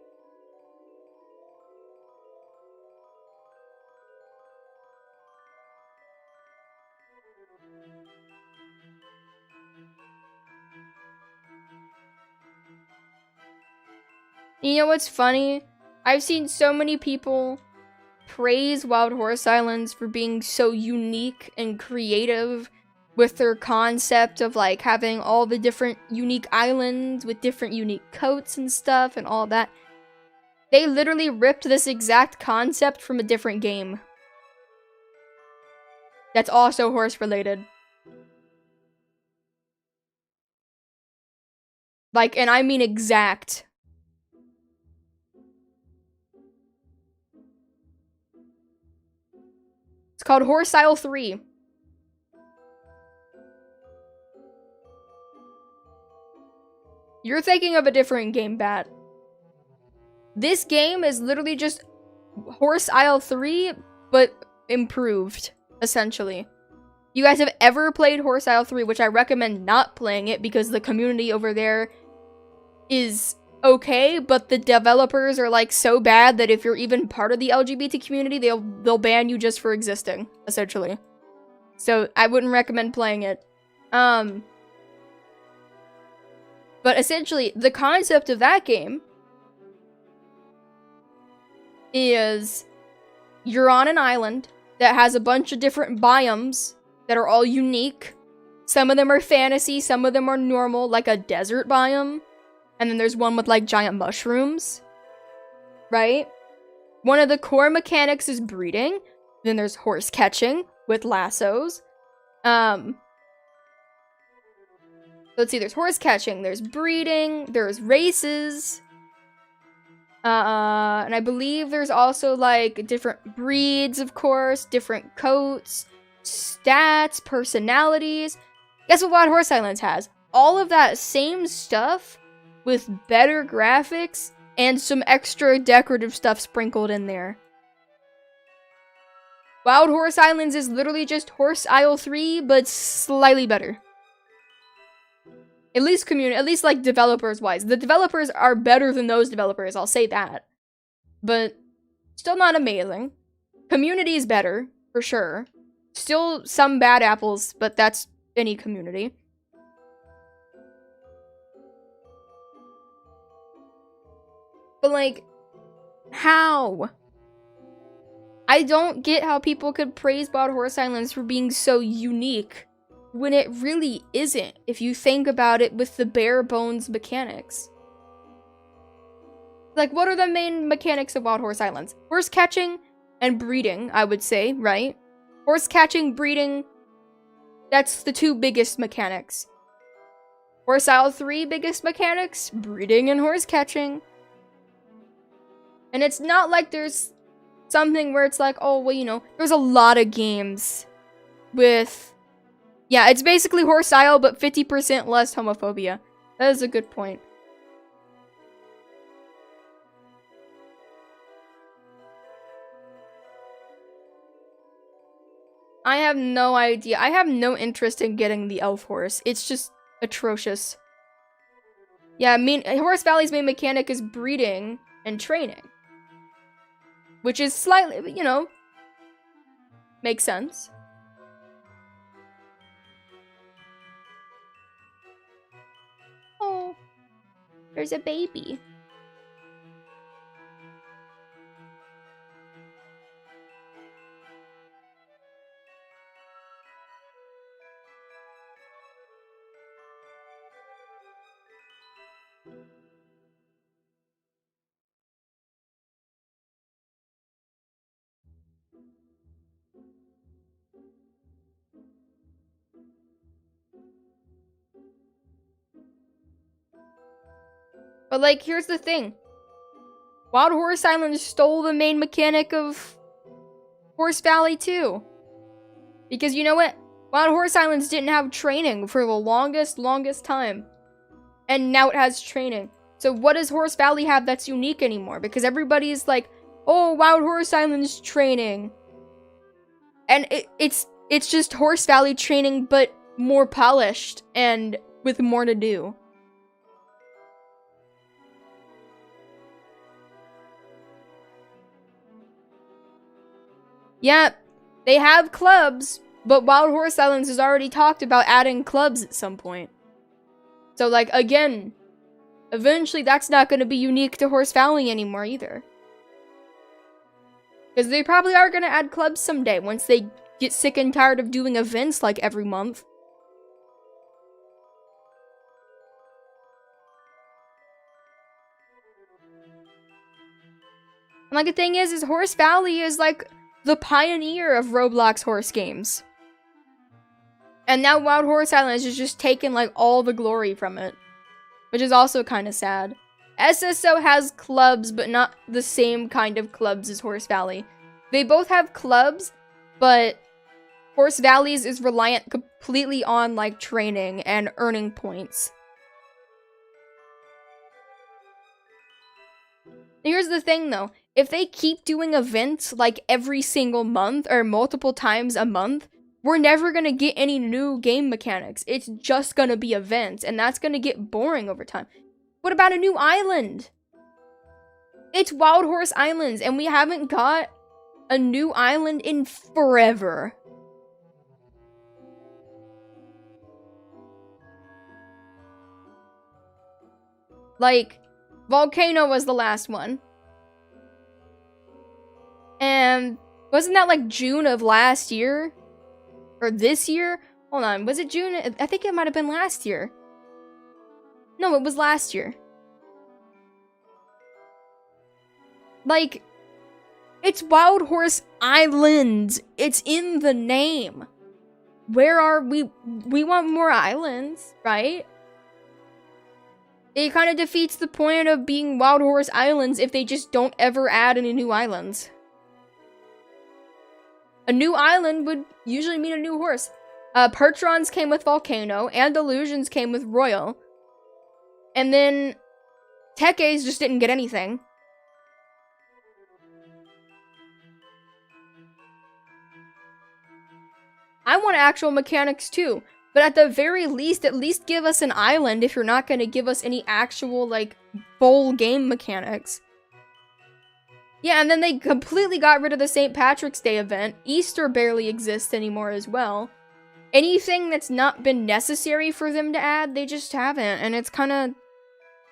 You know what's funny? I've seen so many people praise Wild Horse Islands for being so unique and creative with their concept of, like, having all the different unique islands with different unique coats and stuff and all that. They literally ripped this exact concept from a different game that's also horse related. Like, and I mean exact. It's called Horse Isle 3. You're thinking of a different game, Bat. This game is literally just Horse Isle 3, but improved, essentially. you guys have ever played Horse Isle 3, which I recommend not playing it because the community over there is okay, but the developers are like so bad that if you're even part of the LGBT community, they'll ban you just for existing, essentially. So I wouldn't recommend playing it. But essentially, the concept of that game is you're on an island that has a bunch of different biomes that are all unique. Some of them are fantasy, some of them are normal, like a desert biome. And then there's one with like giant mushrooms, right? One of the core mechanics is breeding. Then there's horse catching with lassos. Let's see, there's horse catching, there's breeding, there's races. And I believe there's also like different breeds, of course, different coats, stats, personalities. Guess what Wild Horse Islands has? All of that same stuff with better graphics and some extra decorative stuff sprinkled in there. Wild Horse Islands is literally just Horse Isle 3, but slightly better. At least like developers-wise. The developers are better than those developers, I'll say that. But still not amazing. Community is better, for sure. Still some bad apples, but that's any community. But like, how? I don't get how people could praise Wild Horse Islands for being so unique when it really isn't, if you think about it with the bare bones mechanics. Like, what are the main mechanics of Wild Horse Islands? Horse catching and breeding, I would say, right? Horse catching, breeding, that's the two biggest mechanics. Horse Isle 3 biggest mechanics, breeding and horse catching. And it's not like there's something where it's like, oh, well, you know, there's a lot of games with... Yeah, it's basically Horse Isle, but 50% less homophobia. That is a good point. I have no idea. I have no interest in getting the elf horse. It's just atrocious. Yeah, Horse Valley's main mechanic is breeding and training. Which is slightly, you know, makes sense. Oh, there's a baby. But like, here's the thing. Wild Horse Island stole the main mechanic of Horse Valley too. Because you know what? Wild Horse Islands didn't have training for the longest time. And now it has training. So what does Horse Valley have that's unique anymore? Because everybody's like, oh, Wild Horse Island's training. And it's just Horse Valley training, but more polished and with more to do. Yeah, they have clubs, but Wild Horse Islands has already talked about adding clubs at some point. So, like, again, eventually that's not going to be unique to Horse Valley anymore either. Because they probably are going to add clubs someday once they get sick and tired of doing events like every month. And like the thing is Horse Valley is like the pioneer of Roblox horse games. And now Wild Horse Islands is just taking like all the glory from it. Which is also kind of sad. SSO has clubs, but not the same kind of clubs as Horse Valley. They both have clubs, but Horse Valley's is reliant completely on like training and earning points. Here's the thing though, if they keep doing events like every single month or multiple times a month, we're never gonna get any new game mechanics. It's just gonna be events, and that's gonna get boring over time. What about a new island? It's Wild Horse Islands, and we haven't got a new island in forever. Like, Volcano was the last one. And wasn't that like June of last year? Or this year? Hold on, was it June? I think it might have been last year. No, it was last year. Like, it's Wild Horse Islands. It's in the name. Where are we? We want more islands, right? It kind of defeats the point of being Wild Horse Islands if they just don't ever add any new islands. A new island would usually mean a new horse. Pertrons came with Volcano, and Illusions came with Royal. And then Tekes just didn't get anything. I want actual mechanics too, but at the very least, at least give us an island if you're not going to give us any actual, like, full game mechanics. Yeah, and then they completely got rid of the St. Patrick's Day event. Easter barely exists anymore as well. Anything that's not been necessary for them to add, they just haven't, and it's kind of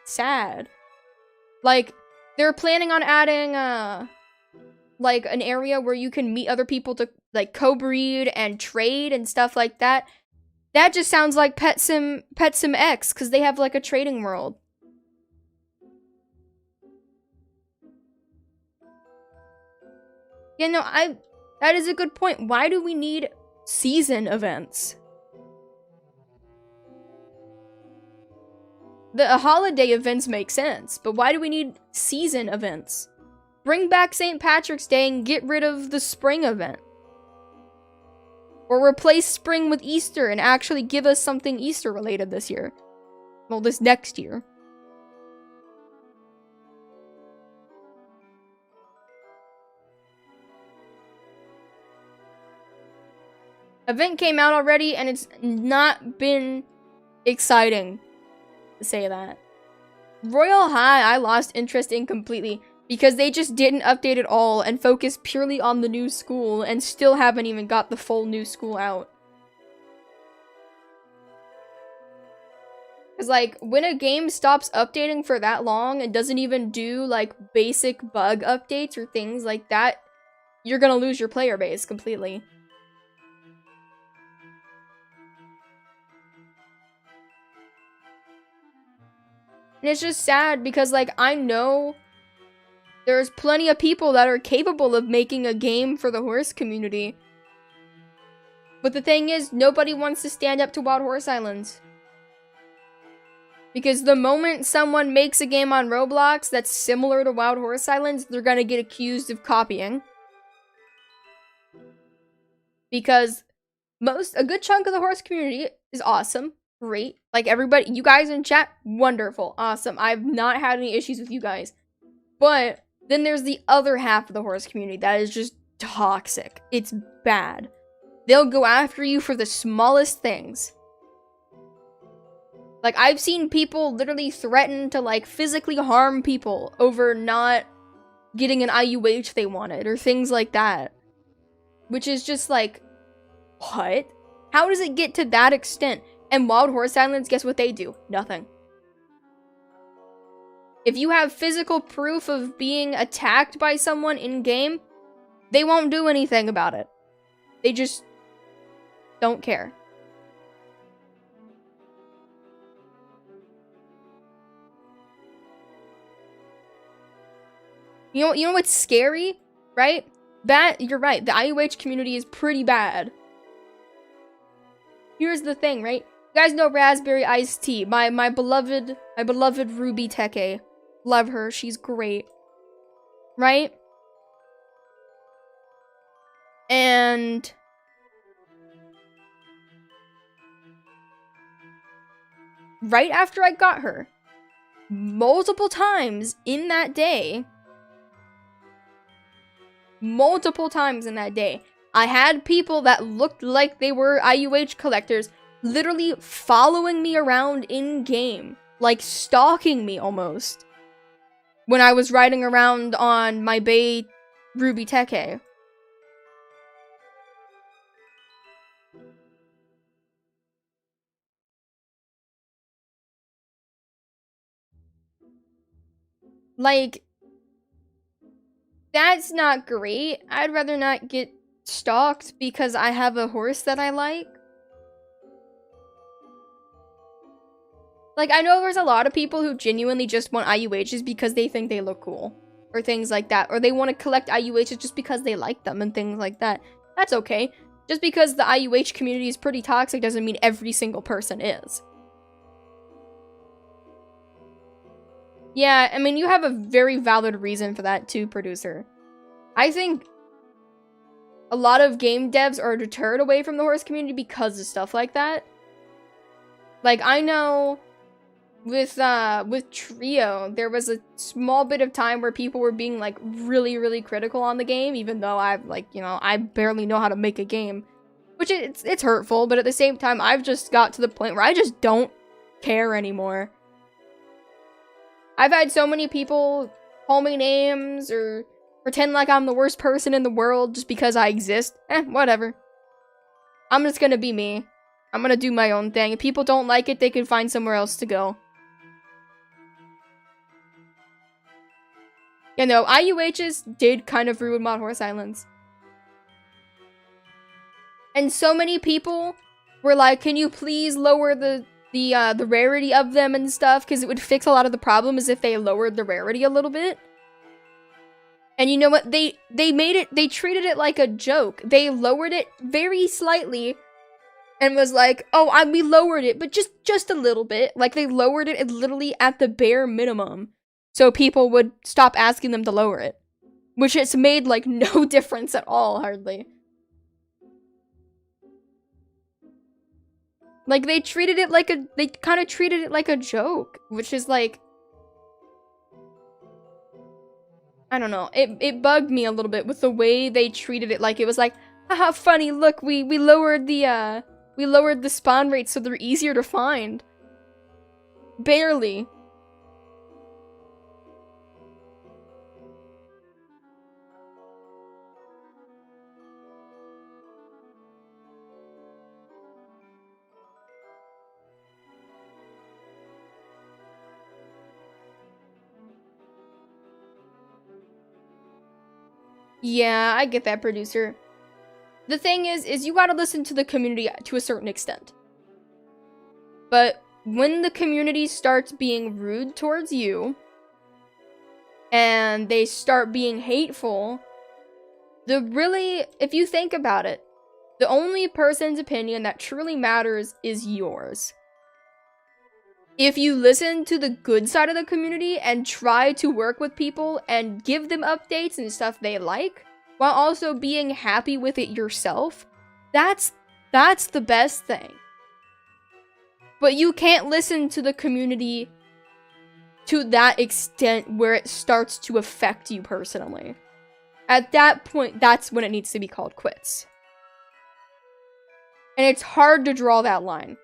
sad. Like, they're planning on adding, like, an area where you can meet other people to, like, co-breed and trade and stuff like that. That just sounds like Pet Sim X, because they have, like, a trading world. Yeah, no, that is a good point. Why do we need season events? The holiday events make sense, but why do we need season events? Bring back St. Patrick's Day and get rid of the spring event. Or replace spring with Easter and actually give us something Easter related this year. Well, this next year. Event came out already and it's not been exciting to say that. Royal High, I lost interest in completely because they just didn't update at all and focus purely on the new school and still haven't even got the full new school out. Because, like, when a game stops updating for that long and doesn't even do, like, basic bug updates or things like that, you're gonna lose your player base completely. And it's just sad because, like, I know there's plenty of people that are capable of making a game for the horse community. But the thing is, nobody wants to stand up to Wild Horse Islands. Because the moment someone makes a game on Roblox that's similar to Wild Horse Islands, they're gonna get accused of copying. Because a good chunk of the horse community is awesome. Great. Like, everybody, you guys in chat, wonderful, awesome. I've not had any issues with you guys. But then there's the other half of the horse community that is just toxic. It's bad. They'll go after you for the smallest things. Like, I've seen people literally threaten to, like, physically harm people over not getting an IUH they wanted, or things like that. Which is just like, what? How does it get to that extent? And Wild Horse Islands, guess what they do? Nothing. If you have physical proof of being attacked by someone in-game, they won't do anything about it. They just don't care. You know what's scary, right? You're right, the IUH community is pretty bad. Here's the thing, right? You guys know Raspberry Iced Tea, my beloved Ruby Teke. Love her, she's great. Right? And right after I got her, multiple times in that day, I had people that looked like they were IUH collectors literally following me around in-game, like stalking me almost, when I was riding around on my Bay Ruby Teke. Like, that's not great. I'd rather not get stalked because I have a horse that I like. Like, I know there's a lot of people who genuinely just want IUHs because they think they look cool. Or things like that. Or they want to collect IUHs just because they like them and things like that. That's okay. Just because the IUH community is pretty toxic doesn't mean every single person is. Yeah, I mean, you have a very valid reason for that too, producer. I think a lot of game devs are deterred away from the horse community because of stuff like that. Like, I know with Trio, there was a small bit of time where people were being, like, really, really critical on the game, even though I've, like, you know, I barely know how to make a game. Which, it's hurtful, but at the same time, I've just got to the point where I just don't care anymore. I've had so many people call me names or pretend like I'm the worst person in the world just because I exist. Whatever. I'm just gonna be me. I'm gonna do my own thing. If people don't like it, they can find somewhere else to go. You know, IUHs did kind of ruin Mod Horse Islands. And so many people were like, can you please lower the rarity of them and stuff? Because it would fix a lot of the problems if they lowered the rarity a little bit. And you know what? They treated it like a joke. They lowered it very slightly and was like, oh, we lowered it, but just a little bit. Like, they lowered it literally at the bare minimum. So people would stop asking them to lower it. Which it's made, like, no difference at all, hardly. Like, they treated it like they kind of treated it like a joke. Which is, like, I don't know. It bugged me a little bit with the way they treated it. Like, it was like, haha, funny, look, we lowered the spawn rate so they're easier to find. Barely. Yeah, I get that, producer. The thing is you gotta listen to the community to a certain extent. But when the community starts being rude towards you, and they start being hateful, if you think about it, the only person's opinion that truly matters is yours. If you listen to the good side of the community and try to work with people and give them updates and stuff they like, while also being happy with it yourself, that's the best thing. But you can't listen to the community to that extent where it starts to affect you personally. At that point, that's when it needs to be called quits. And it's hard to draw that line.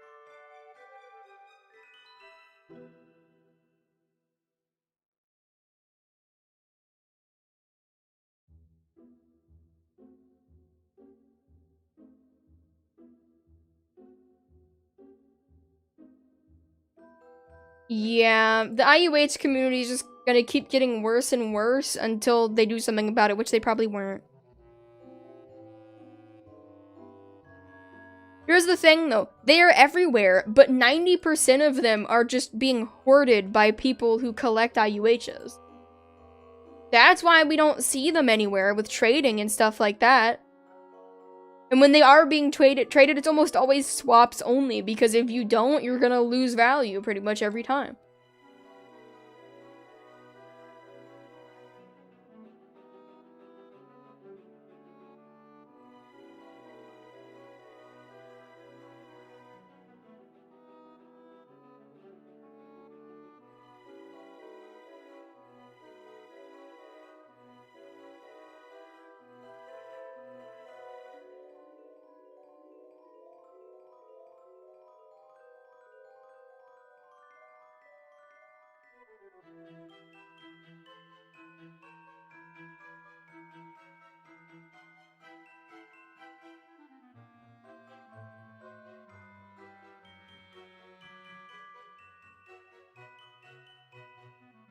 Yeah, the IUH community is just gonna keep getting worse and worse until they do something about it, which they probably weren't. Here's the thing, though. They are everywhere, but 90% of them are just being hoarded by people who collect IUHs. That's why we don't see them anywhere with trading and stuff like that. And when they are being traded, it's almost always swaps only, because if you don't, you're gonna lose value pretty much every time.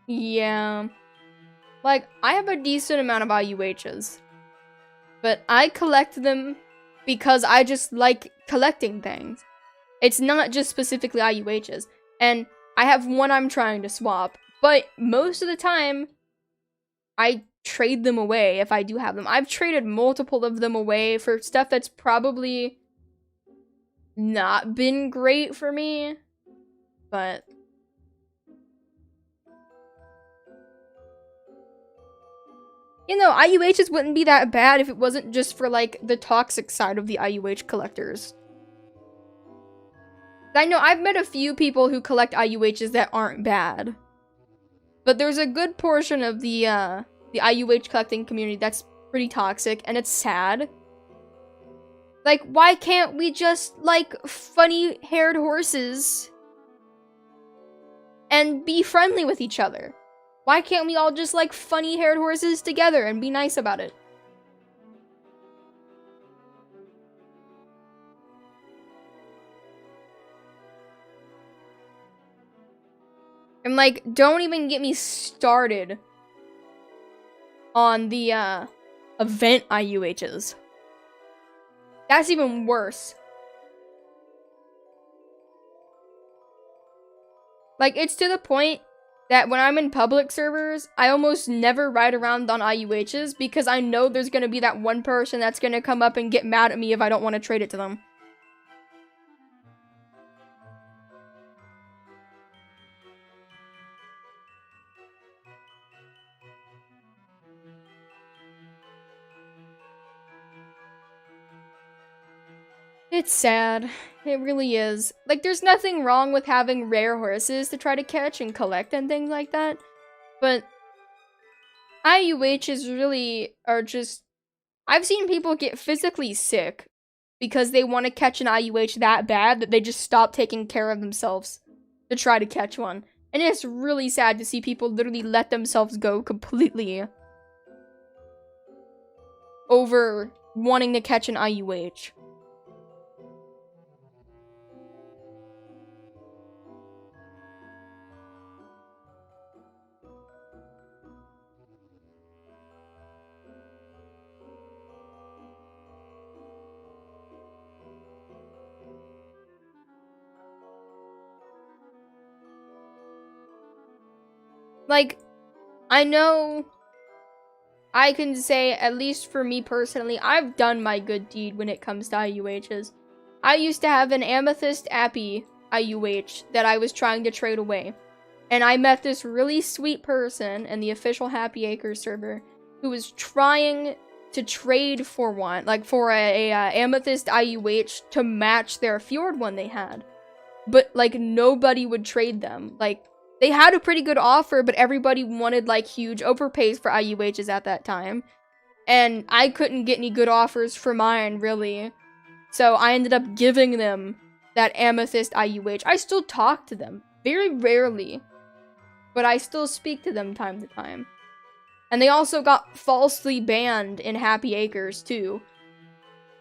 Yeah. Like, I have a decent amount of IUHs. But I collect them because I just like collecting things. It's not just specifically IUHs. And I have one I'm trying to swap. But most of the time, I trade them away if I do have them. I've traded multiple of them away for stuff that's probably not been great for me. But you know, IUHs wouldn't be that bad if it wasn't just for, like, the toxic side of the IUH collectors. I know I've met a few people who collect IUHs that aren't bad. But there's a good portion of the IUH collecting community that's pretty toxic, and it's sad. Like, why can't we just like funny-haired horses and be friendly with each other? Why can't we all just like funny-haired horses together and be nice about it? And like, don't even get me started on the event IUHs. That's even worse. Like, it's to the point that when I'm in public servers, I almost never ride around on IUHs because I know there's gonna be that one person that's gonna come up and get mad at me if I don't want to trade it to them. It's sad. It really is. Like, there's nothing wrong with having rare horses to try to catch and collect and things like that. But IUHs really are just... I've seen people get physically sick because they want to catch an IUH that bad that they just stop taking care of themselves to try to catch one. And it's really sad to see people literally let themselves go completely over wanting to catch an IUH. Like, I know I can say, at least for me personally, I've done my good deed when it comes to IUHs. I used to have an Amethyst Appy IUH that I was trying to trade away. And I met this really sweet person in the official Happy Acres server who was trying to trade for one, like for a Amethyst IUH to match their Fjord one they had. But, like, nobody would trade them. Like, they had a pretty good offer, but everybody wanted, like, huge overpays for IUHs at that time. And I couldn't get any good offers for mine, really. So I ended up giving them that Amethyst IUH. I still talk to them. Very rarely. But I still speak to them time to time. And they also got falsely banned in Happy Acres, too.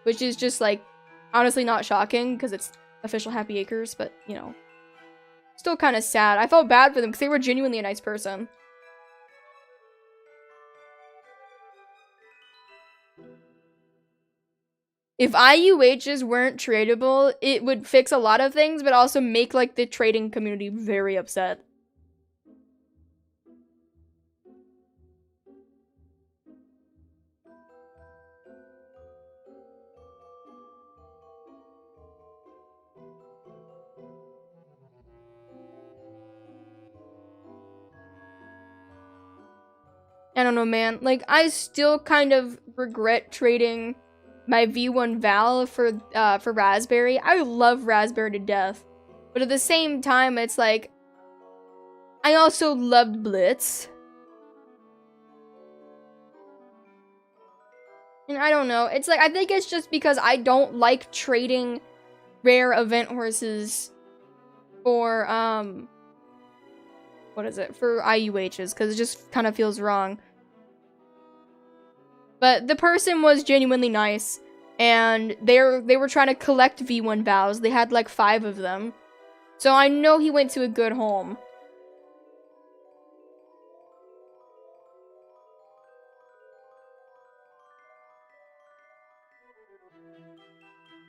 Which is just, like, honestly not shocking, because it's official Happy Acres, but, you know. Still kind of sad. I felt bad for them because they were genuinely a nice person. If IUHs weren't tradable, it would fix a lot of things, but also make, like, the trading community very upset. I don't know, man. Like, I still kind of regret trading my V1 Val for Raspberry. I love Raspberry to death. But at the same time, it's like, I also loved Blitz. And I don't know. It's like, I think it's just because I don't like trading rare event horses for what is it, for IUHs, because it just kind of feels wrong. But the person was genuinely nice, and they were trying to collect V1 vows. They had like 5 of them. So I know he went to a good home.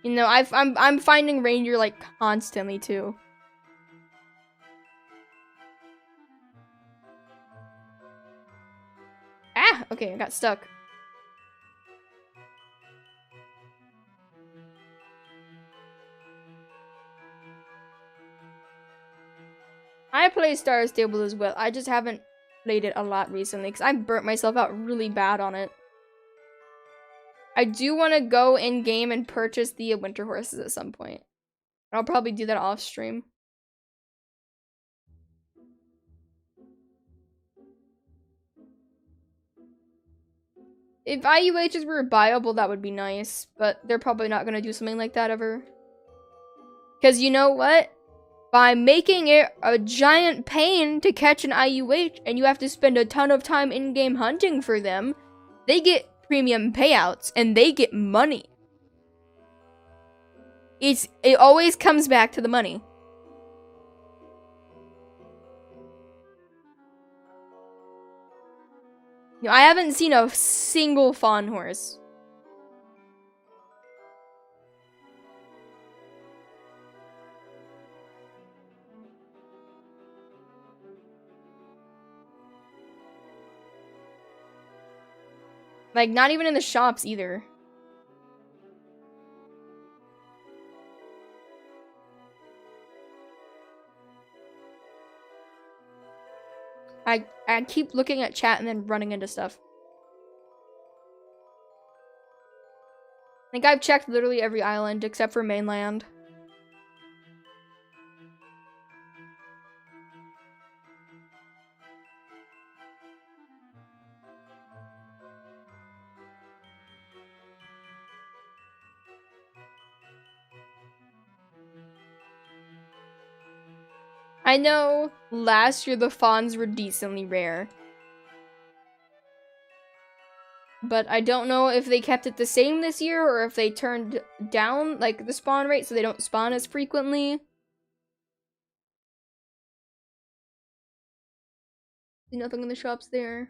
You know, I'm finding reindeer like constantly too. Ah, okay, I got stuck. I play Star Stable as well. I just haven't played it a lot recently because I burnt myself out really bad on it. I do want to go in game and purchase the winter horses at some point. I'll probably do that off stream. If IUHs were viable, that would be nice, but they're probably not going to do something like that ever. Because you know what? By making it a giant pain to catch an IUH and you have to spend a ton of time in-game hunting for them, they get premium payouts and they get money. It always comes back to the money. You know, I haven't seen a single fawn horse. Like, not even in the shops either. I keep looking at chat and then running into stuff. I think I've checked literally every island except for mainland. I know last year the fawns were decently rare. But I don't know if they kept it the same this year or if they turned down like the spawn rate so they don't spawn as frequently. See nothing in the shops there.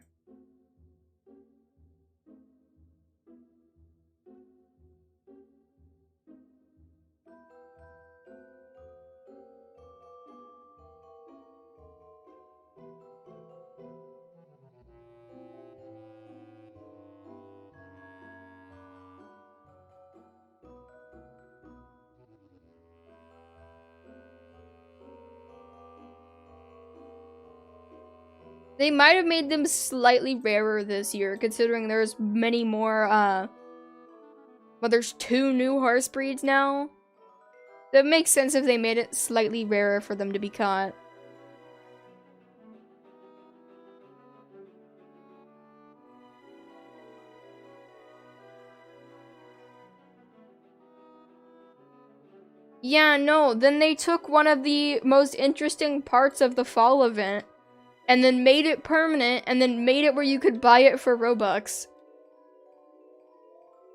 They might have made them slightly rarer this year, considering there's many more, well, there's 2 new horse breeds now. That makes sense if they made it slightly rarer for them to be caught. Yeah, no, then they took one of the most interesting parts of the fall event and then made it permanent and then made it where you could buy it for Robux.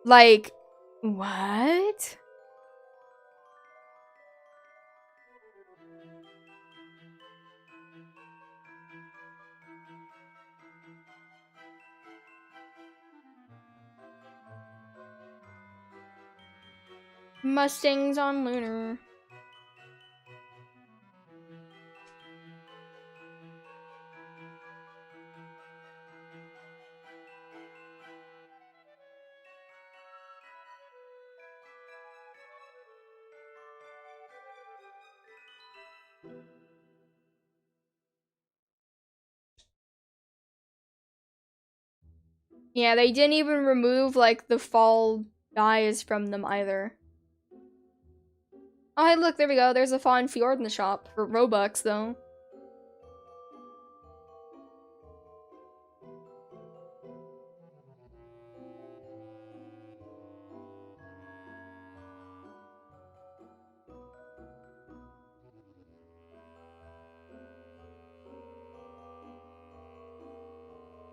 Like, what? Mustangs on Lunar. Yeah, they didn't even remove, like, the fall dyes from them either. Oh, hey, look, there we go. There's a Fawn Fjord in the shop for Robux, though.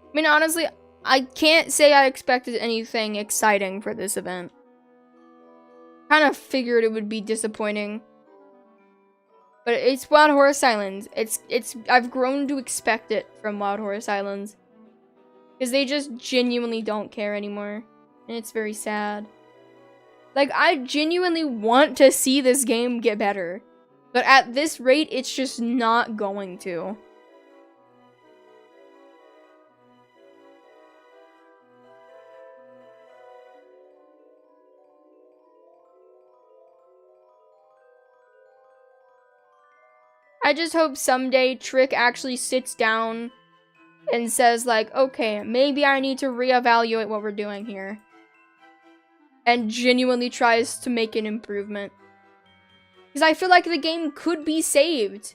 I mean, honestly, I can't say I expected anything exciting for this event. Kind of figured it would be disappointing. But it's Wild Horse Islands. I've grown to expect it from Wild Horse Islands. Because they just genuinely don't care anymore. And it's very sad. Like, I genuinely want to see this game get better. But at this rate, it's just not going to. I just hope someday Trick actually sits down and says, like, okay, maybe I need to reevaluate what we're doing here. And genuinely tries to make an improvement. Because I feel like the game could be saved.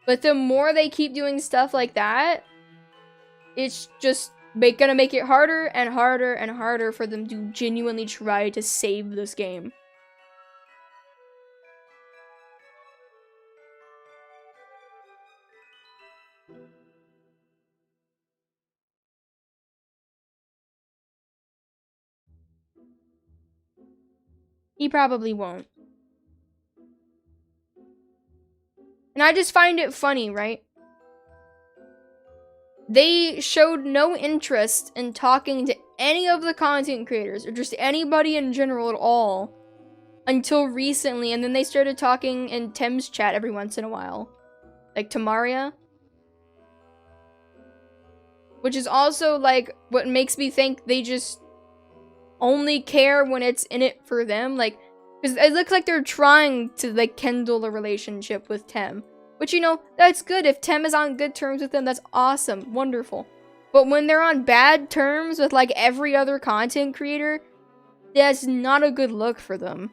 But the more they keep doing stuff like that, it's just gonna make it harder and harder and harder for them to genuinely try to save this game. He probably won't. And I just find it funny, right? They showed no interest in talking to any of the content creators or just anybody in general at all until recently, and then they started talking in Tim's chat every once in a while. Like Tamaria. Which is also like what makes me think they just only care when it's in it for them. Like, because it looks like they're trying to like kindle a relationship with Tem. Which, you know, that's good. If Tem is on good terms with them, that's awesome. Wonderful. But when they're on bad terms with like every other content creator, that's not a good look for them.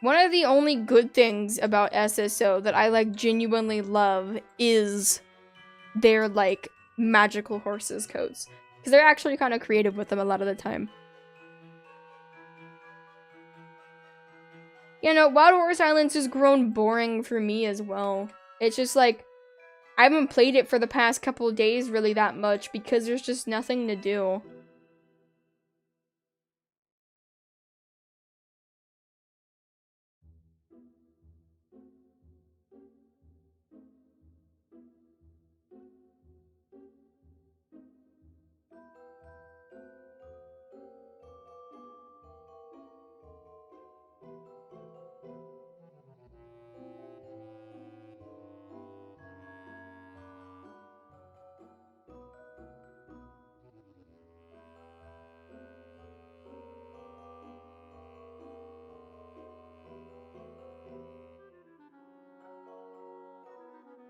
One of the only good things about SSO that I like genuinely love is their like magical horses coats. Because they're actually kind of creative with them a lot of the time. You know, Wild Horse Islands has grown boring for me as well. It's just like, I haven't played it for the past couple of days really that much because there's just nothing to do.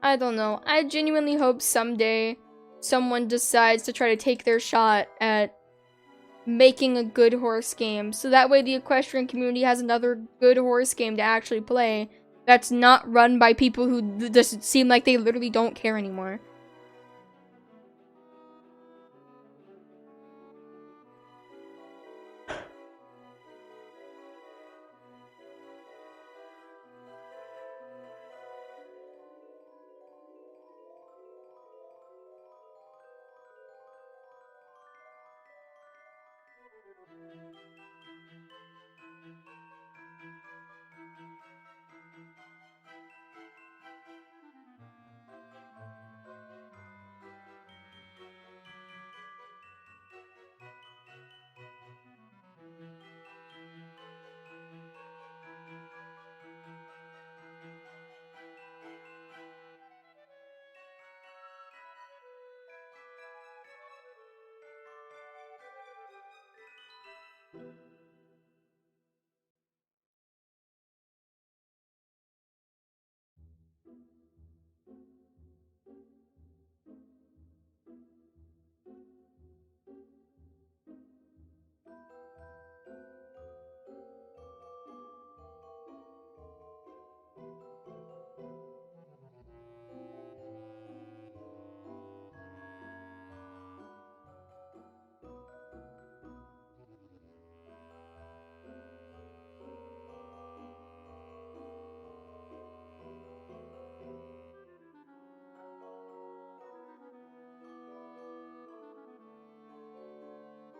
I don't know. I genuinely hope someday someone decides to try to take their shot at making a good horse game. So that way the equestrian community has another good horse game to actually play that's not run by people who just seem like they literally don't care anymore.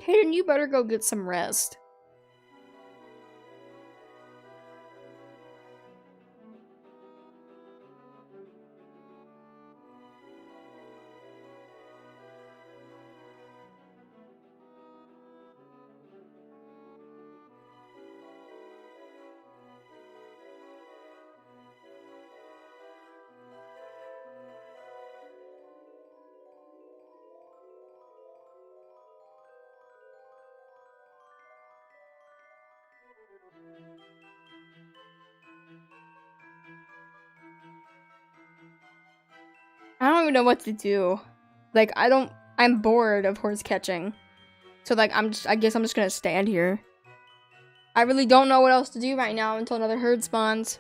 Hayden, you better go get some rest. I don't even know what to do. Like, I'm bored of horse catching. So, like, I guess I'm just gonna stand here. I really don't know what else to do right now until another herd spawns.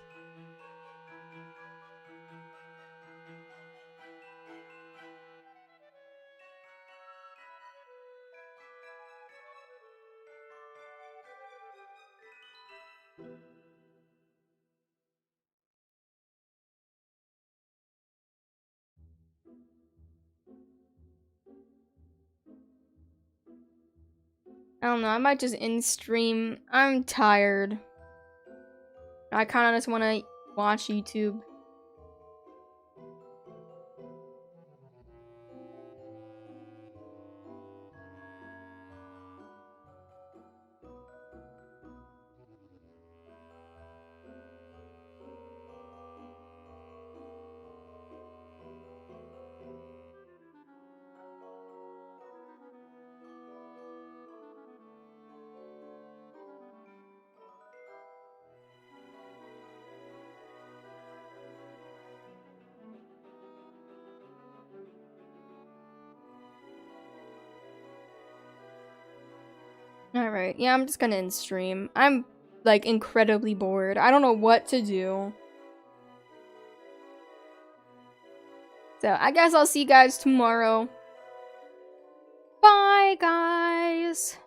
I don't know, I might just end stream. I'm tired. I kind of just want to watch YouTube. Alright, yeah, I'm just gonna end stream. I'm, like, incredibly bored. I don't know what to do. So, I guess I'll see you guys tomorrow. Bye, guys!